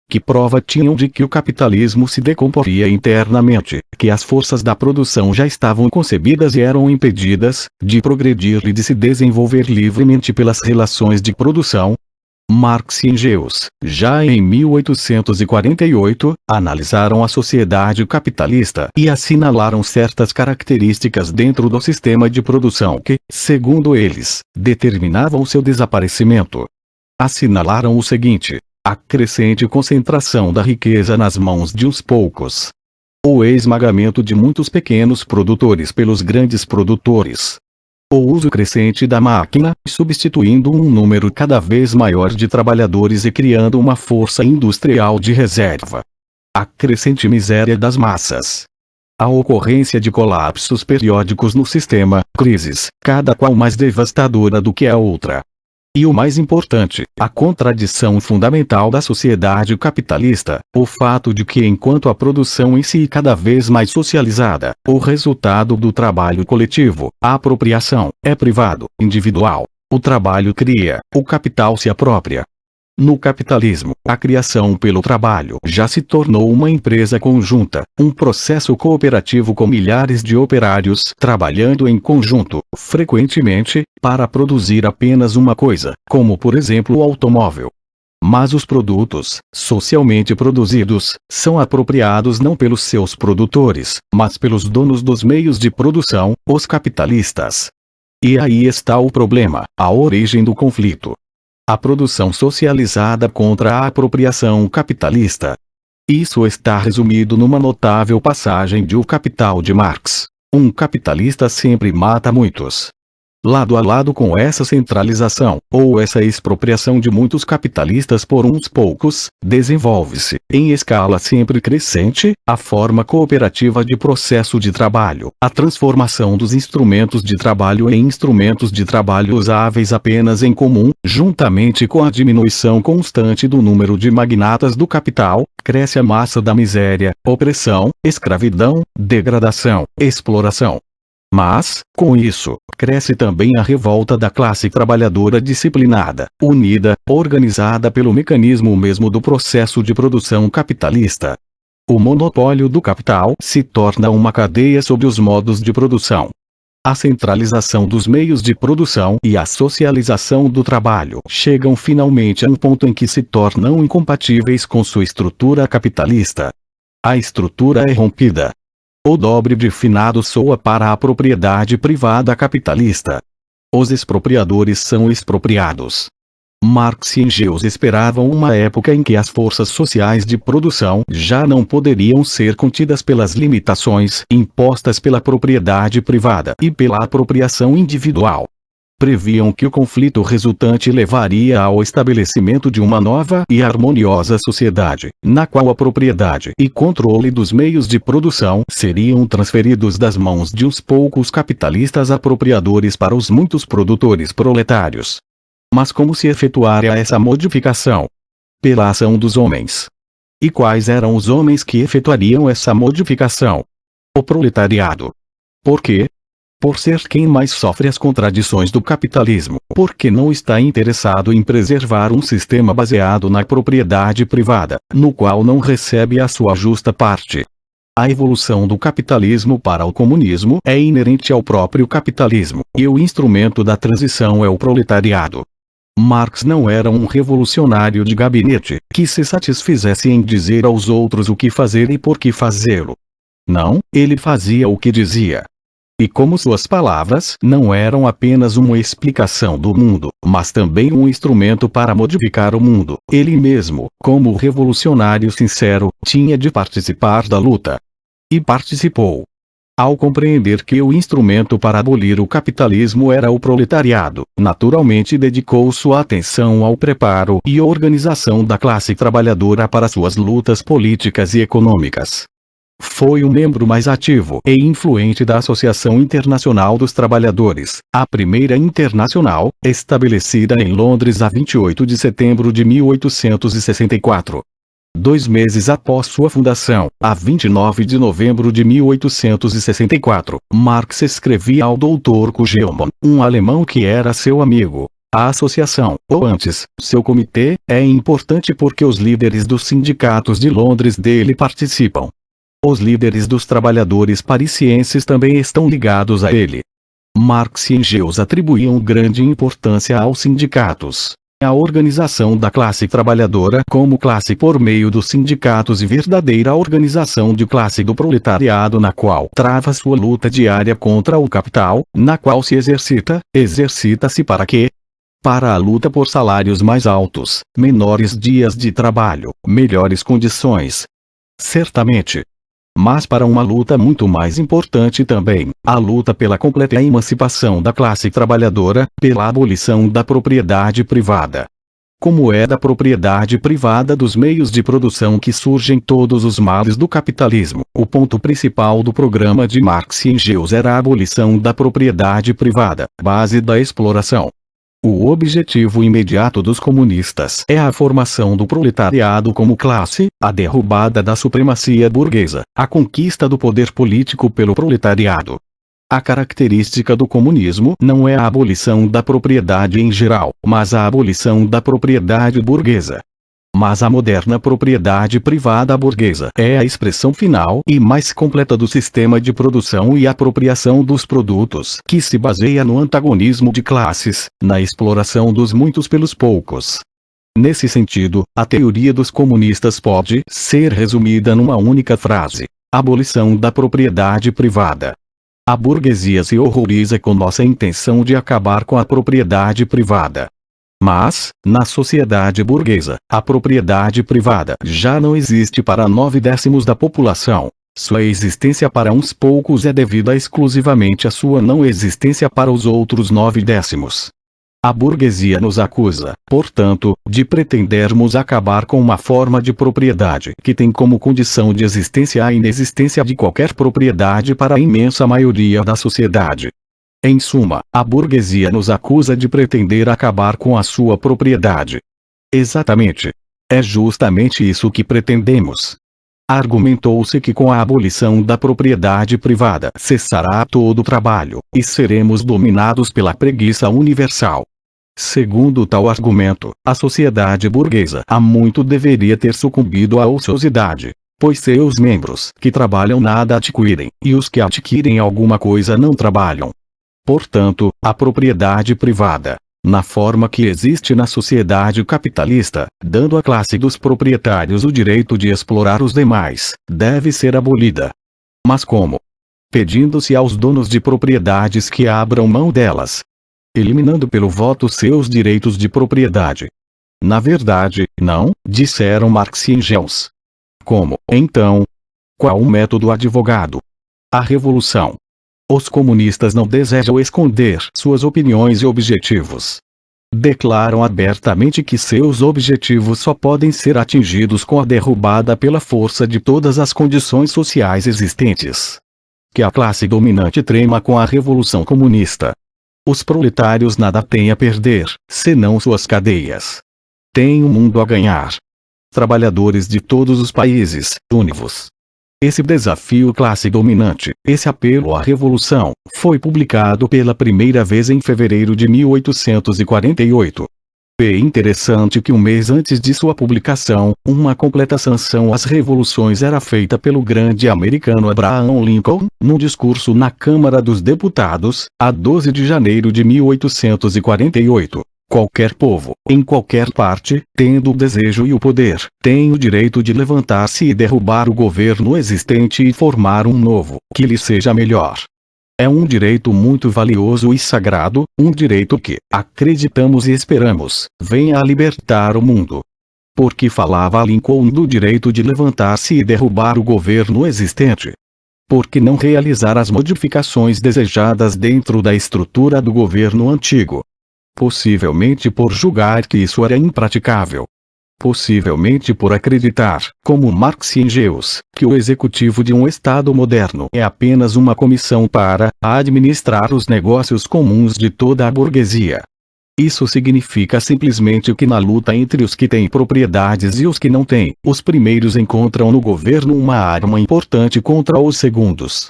Que prova tinham de que o capitalismo se decomporia internamente, que as forças da produção já estavam concebidas e eram impedidas de progredir e de se desenvolver livremente pelas relações de produção? Marx e Engels, já em 1848, analisaram a sociedade capitalista e assinalaram certas características dentro do sistema de produção que, segundo eles, determinavam seu desaparecimento. Assinalaram o seguinte: a crescente concentração da riqueza nas mãos de uns poucos. O esmagamento de muitos pequenos produtores pelos grandes produtores. O uso crescente da máquina, substituindo um número cada vez maior de trabalhadores e criando uma força industrial de reserva. A crescente miséria das massas. A ocorrência de colapsos periódicos no sistema, crises, cada qual mais devastadora do que a outra. E o mais importante, a contradição fundamental da sociedade capitalista, o fato de que enquanto a produção em si cada vez mais socializada, o resultado do trabalho coletivo, a apropriação, é privado, individual. O trabalho cria, o capital se apropria. No capitalismo, a criação pelo trabalho já se tornou uma empresa conjunta, um processo cooperativo com milhares de operários trabalhando em conjunto, frequentemente, para produzir apenas uma coisa, como por exemplo o automóvel. Mas os produtos, socialmente produzidos, são apropriados não pelos seus produtores, mas pelos donos dos meios de produção, os capitalistas. E aí está o problema, a origem do conflito. A produção socializada contra a apropriação capitalista. Isso está resumido numa notável passagem de O Capital de Marx. Um capitalista sempre mata muitos. Lado a lado com essa centralização, ou essa expropriação de muitos capitalistas por uns poucos, desenvolve-se, em escala sempre crescente, a forma cooperativa de processo de trabalho, a transformação dos instrumentos de trabalho em instrumentos de trabalho usáveis apenas em comum, juntamente com a diminuição constante do número de magnatas do capital, cresce a massa da miséria, opressão, escravidão, degradação, exploração. Mas, com isso, cresce também a revolta da classe trabalhadora disciplinada, unida, organizada pelo mecanismo mesmo do processo de produção capitalista. O monopólio do capital se torna uma cadeia sobre os modos de produção. A centralização dos meios de produção e a socialização do trabalho chegam finalmente a um ponto em que se tornam incompatíveis com sua estrutura capitalista. A estrutura é rompida. O dobre de finado soa para a propriedade privada capitalista. Os expropriadores são expropriados. Marx e Engels esperavam uma época em que as forças sociais de produção já não poderiam ser contidas pelas limitações impostas pela propriedade privada e pela apropriação individual. Previam que o conflito resultante levaria ao estabelecimento de uma nova e harmoniosa sociedade, na qual a propriedade e controle dos meios de produção seriam transferidos das mãos de uns poucos capitalistas apropriadores para os muitos produtores proletários. Mas como se efetuaria essa modificação? Pela ação dos homens. E quais eram os homens que efetuariam essa modificação? O proletariado. Por quê? por ser quem mais sofre as contradições do capitalismo, porque não está interessado em preservar um sistema baseado na propriedade privada, no qual não recebe a sua justa parte. A evolução do capitalismo para o comunismo é inerente ao próprio capitalismo, e o instrumento da transição é o proletariado. Marx não era um revolucionário de gabinete, que se satisfizesse em dizer aos outros o que fazer e por que fazê-lo. Não, ele fazia o que dizia. E como suas palavras não eram apenas uma explicação do mundo, mas também um instrumento para modificar o mundo, ele mesmo, como revolucionário sincero, tinha de participar da luta. E participou. Ao compreender que o instrumento para abolir o capitalismo era o proletariado, naturalmente dedicou sua atenção ao preparo e organização da classe trabalhadora para suas lutas políticas e econômicas. Foi o membro mais ativo e influente da Associação Internacional dos Trabalhadores, a primeira internacional, estabelecida em Londres a 28 de setembro de 1864. 2 meses após sua fundação, a 29 de novembro de 1864, Marx escrevia ao Dr. Kugelmann, um alemão que era seu amigo: a associação, ou antes, seu comitê, é importante porque os líderes dos sindicatos de Londres dele participam. Os líderes dos trabalhadores parisienses também estão ligados a ele. Marx e Engels atribuíam grande importância aos sindicatos. A organização da classe trabalhadora como classe por meio dos sindicatos e verdadeira organização de classe do proletariado na qual trava sua luta diária contra o capital, na qual se exercita-se para quê? Para a luta por salários mais altos, menores dias de trabalho, melhores condições. Certamente. Mas para uma luta muito mais importante também, a luta pela completa emancipação da classe trabalhadora, pela abolição da propriedade privada. Como é da propriedade privada dos meios de produção que surgem todos os males do capitalismo, o ponto principal do programa de Marx e Engels era a abolição da propriedade privada, base da exploração. O objetivo imediato dos comunistas é a formação do proletariado como classe, a derrubada da supremacia burguesa, a conquista do poder político pelo proletariado. A característica do comunismo não é a abolição da propriedade em geral, mas a abolição da propriedade burguesa. Mas a moderna propriedade privada burguesa é a expressão final e mais completa do sistema de produção e apropriação dos produtos, que se baseia no antagonismo de classes, na exploração dos muitos pelos poucos. Nesse sentido, a teoria dos comunistas pode ser resumida numa única frase: abolição da propriedade privada. A burguesia se horroriza com nossa intenção de acabar com a propriedade privada. Mas, na sociedade burguesa, a propriedade privada já não existe para 9/10 da população. Sua existência para uns poucos é devida exclusivamente à sua não existência para os outros 9/10. A burguesia nos acusa, portanto, de pretendermos acabar com uma forma de propriedade que tem como condição de existência a inexistência de qualquer propriedade para a imensa maioria da sociedade. Em suma, a burguesia nos acusa de pretender acabar com a sua propriedade. Exatamente. É justamente isso que pretendemos. Argumentou-se que com a abolição da propriedade privada cessará todo o trabalho, e seremos dominados pela preguiça universal. Segundo tal argumento, a sociedade burguesa há muito deveria ter sucumbido à ociosidade, pois seus membros que trabalham nada adquirem, e os que adquirem alguma coisa não trabalham. Portanto, a propriedade privada, na forma que existe na sociedade capitalista, dando à classe dos proprietários o direito de explorar os demais, deve ser abolida. Mas como? Pedindo-se aos donos de propriedades que abram mão delas, eliminando pelo voto seus direitos de propriedade. Na verdade, não, disseram Marx e Engels. Como, então? Qual o método advogado? A revolução. Os comunistas não desejam esconder suas opiniões e objetivos. Declaram abertamente que seus objetivos só podem ser atingidos com a derrubada pela força de todas as condições sociais existentes. Que a classe dominante trema com a revolução comunista. Os proletários nada têm a perder, senão suas cadeias. Têm o mundo a ganhar. Trabalhadores de todos os países, une-vos. Esse desafio classe dominante, esse apelo à revolução, foi publicado pela primeira vez em fevereiro de 1848. É interessante que um mês antes de sua publicação, uma completa sanção às revoluções era feita pelo grande americano Abraham Lincoln, num discurso na Câmara dos Deputados, a 12 de janeiro de 1848. Qualquer povo, em qualquer parte, tendo o desejo e o poder, tem o direito de levantar-se e derrubar o governo existente e formar um novo, que lhe seja melhor. É um direito muito valioso e sagrado, um direito que, acreditamos e esperamos, venha a libertar o mundo. Porque falava Lincoln do direito de levantar-se e derrubar o governo existente? Por que não realizar as modificações desejadas dentro da estrutura do governo antigo? Possivelmente por julgar que isso era impraticável. Possivelmente por acreditar, como Marx e Engels, que o executivo de um Estado moderno é apenas uma comissão para administrar os negócios comuns de toda a burguesia. Isso significa simplesmente que na luta entre os que têm propriedades e os que não têm, os primeiros encontram no governo uma arma importante contra os segundos.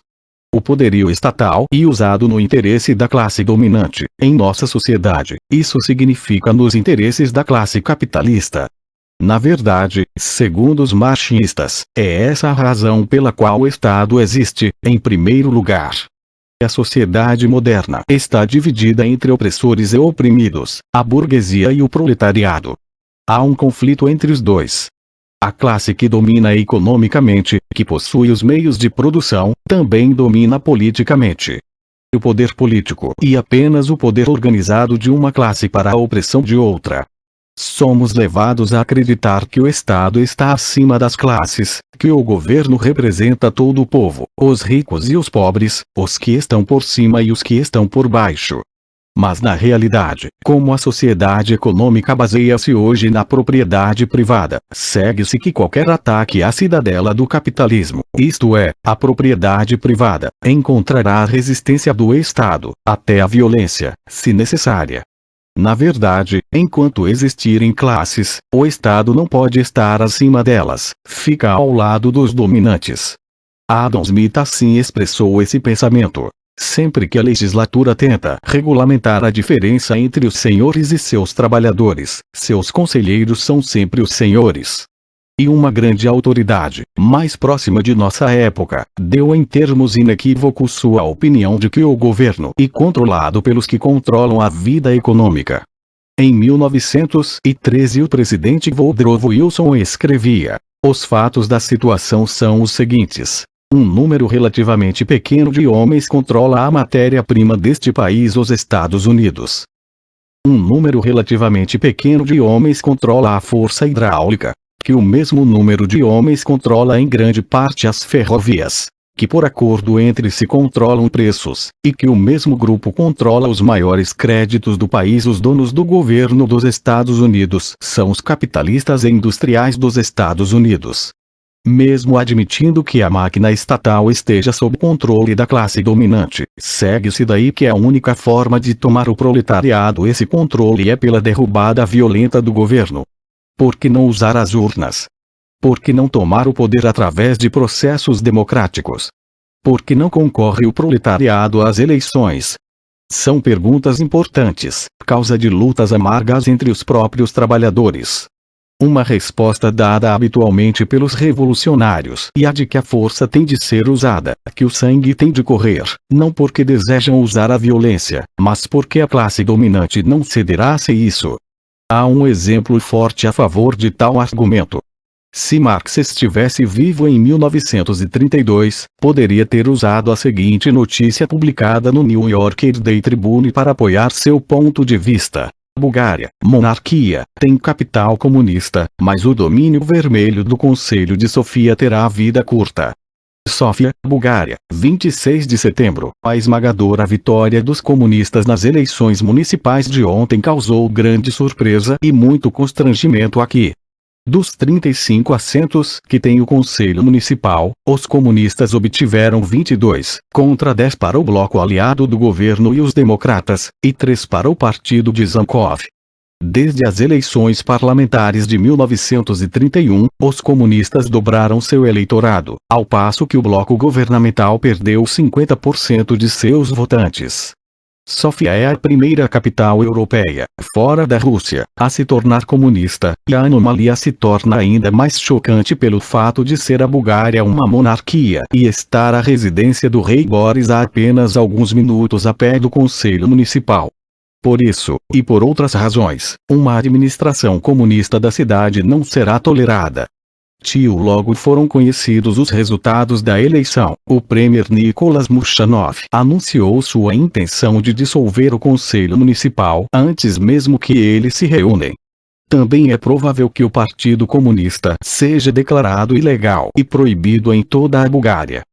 O poderio estatal e usado no interesse da classe dominante, em nossa sociedade, isso significa nos interesses da classe capitalista. Na verdade, segundo os marxistas, é essa a razão pela qual o Estado existe, em primeiro lugar. A sociedade moderna está dividida entre opressores e oprimidos, a burguesia e o proletariado. Há um conflito entre os dois. A classe que domina economicamente, que possui os meios de produção, também domina politicamente. O poder político e apenas o poder organizado de uma classe para a opressão de outra. Somos levados a acreditar que o Estado está acima das classes, que o governo representa todo o povo, os ricos e os pobres, os que estão por cima e os que estão por baixo. Mas na realidade, como a sociedade econômica baseia-se hoje na propriedade privada, segue-se que qualquer ataque à cidadela do capitalismo, isto é, a propriedade privada, encontrará a resistência do Estado, até a violência, se necessária. Na verdade, enquanto existirem classes, o Estado não pode estar acima delas, fica ao lado dos dominantes. Adam Smith assim expressou esse pensamento. Sempre que a legislatura tenta regulamentar a diferença entre os senhores e seus trabalhadores, seus conselheiros são sempre os senhores. E uma grande autoridade, mais próxima de nossa época, deu em termos inequívocos sua opinião de que o governo é controlado pelos que controlam a vida econômica. Em 1913 o presidente Woodrow Wilson escrevia: os fatos da situação são os seguintes. Um número relativamente pequeno de homens controla a matéria-prima deste país, os Estados Unidos. Um número relativamente pequeno de homens controla a força hidráulica, que o mesmo número de homens controla em grande parte as ferrovias, que por acordo entre si controlam preços, e que o mesmo grupo controla os maiores créditos do país. Os donos do governo dos Estados Unidos são os capitalistas e industriais dos Estados Unidos. Mesmo admitindo que a máquina estatal esteja sob controle da classe dominante, segue-se daí que a única forma de tomar o proletariado esse controle é pela derrubada violenta do governo. Por que não usar as urnas? Por que não tomar o poder através de processos democráticos? Por que não concorre o proletariado às eleições? São perguntas importantes, causa de lutas amargas entre os próprios trabalhadores. Uma resposta dada habitualmente pelos revolucionários e a de que a força tem de ser usada, que o sangue tem de correr, não porque desejam usar a violência, mas porque a classe dominante não cederá a isso. Há um exemplo forte a favor de tal argumento. Se Marx estivesse vivo em 1932, poderia ter usado a seguinte notícia publicada no New Yorker Day Tribune para apoiar seu ponto de vista. Bulgária, monarquia, tem capital comunista, mas o domínio vermelho do Conselho de Sofia terá vida curta. Sófia, Bulgária, 26 de setembro. A esmagadora vitória dos comunistas nas eleições municipais de ontem causou grande surpresa e muito constrangimento aqui. Dos 35 assentos que tem o Conselho Municipal, os comunistas obtiveram 22, contra 10 para o bloco aliado do governo e os democratas, e 3 para o partido de Zankov. Desde as eleições parlamentares de 1931, os comunistas dobraram seu eleitorado, ao passo que o bloco governamental perdeu 50% de seus votantes. Sofia é a primeira capital europeia, fora da Rússia, a se tornar comunista, e a anomalia se torna ainda mais chocante pelo fato de ser a Bulgária uma monarquia e estar a residência do rei Boris a apenas alguns minutos a pé do Conselho Municipal. Por isso, e por outras razões, uma administração comunista da cidade não será tolerada. Logo foram conhecidos os resultados da eleição. O premier Nicolas Murchanov anunciou sua intenção de dissolver o Conselho Municipal antes mesmo que eles se reúnem. Também é provável que o Partido Comunista seja declarado ilegal e proibido em toda a Bulgária.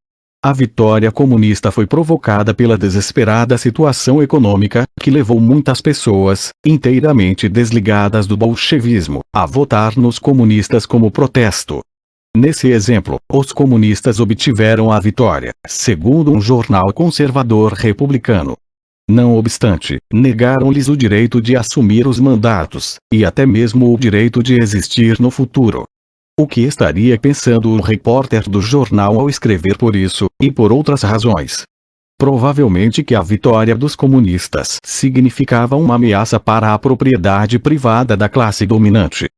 A vitória comunista foi provocada pela desesperada situação econômica, que levou muitas pessoas, inteiramente desligadas do bolchevismo, a votar nos comunistas como protesto. Nesse exemplo, os comunistas obtiveram a vitória, segundo um jornal conservador republicano. Não obstante, negaram-lhes o direito de assumir os mandatos, e até mesmo o direito de existir no futuro. O que estaria pensando o repórter do jornal ao escrever por isso, e por outras razões? Provavelmente que a vitória dos comunistas significava uma ameaça para a propriedade privada da classe dominante.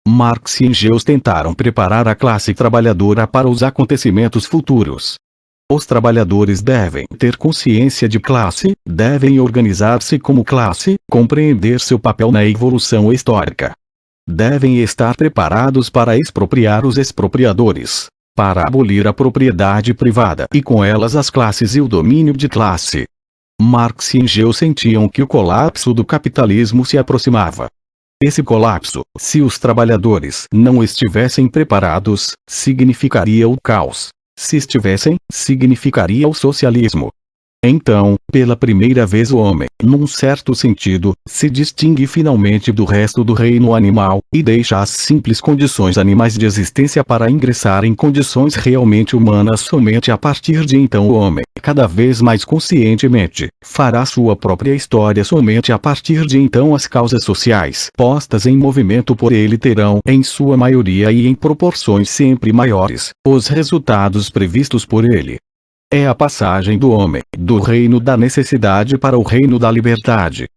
Marx e Engels tentaram preparar a classe trabalhadora para os acontecimentos futuros. Os trabalhadores devem ter consciência de classe, devem organizar-se como classe, compreender seu papel na evolução histórica. Devem estar preparados para expropriar os expropriadores, para abolir a propriedade privada e com elas as classes e o domínio de classe. Marx e Engels sentiam que o colapso do capitalismo se aproximava. Esse colapso, se os trabalhadores não estivessem preparados, significaria o caos. Se estivessem, significaria o socialismo. Então, pela primeira vez o homem, num certo sentido, se distingue finalmente do resto do reino animal, e deixa as simples condições animais de existência para ingressar em condições realmente humanas. Somente a partir de então o homem, cada vez mais conscientemente, fará sua própria história. Somente a partir de então as causas sociais, postas em movimento por ele, terão, em sua maioria e em proporções sempre maiores, os resultados previstos por ele. É a passagem do homem, do reino da necessidade para o reino da liberdade.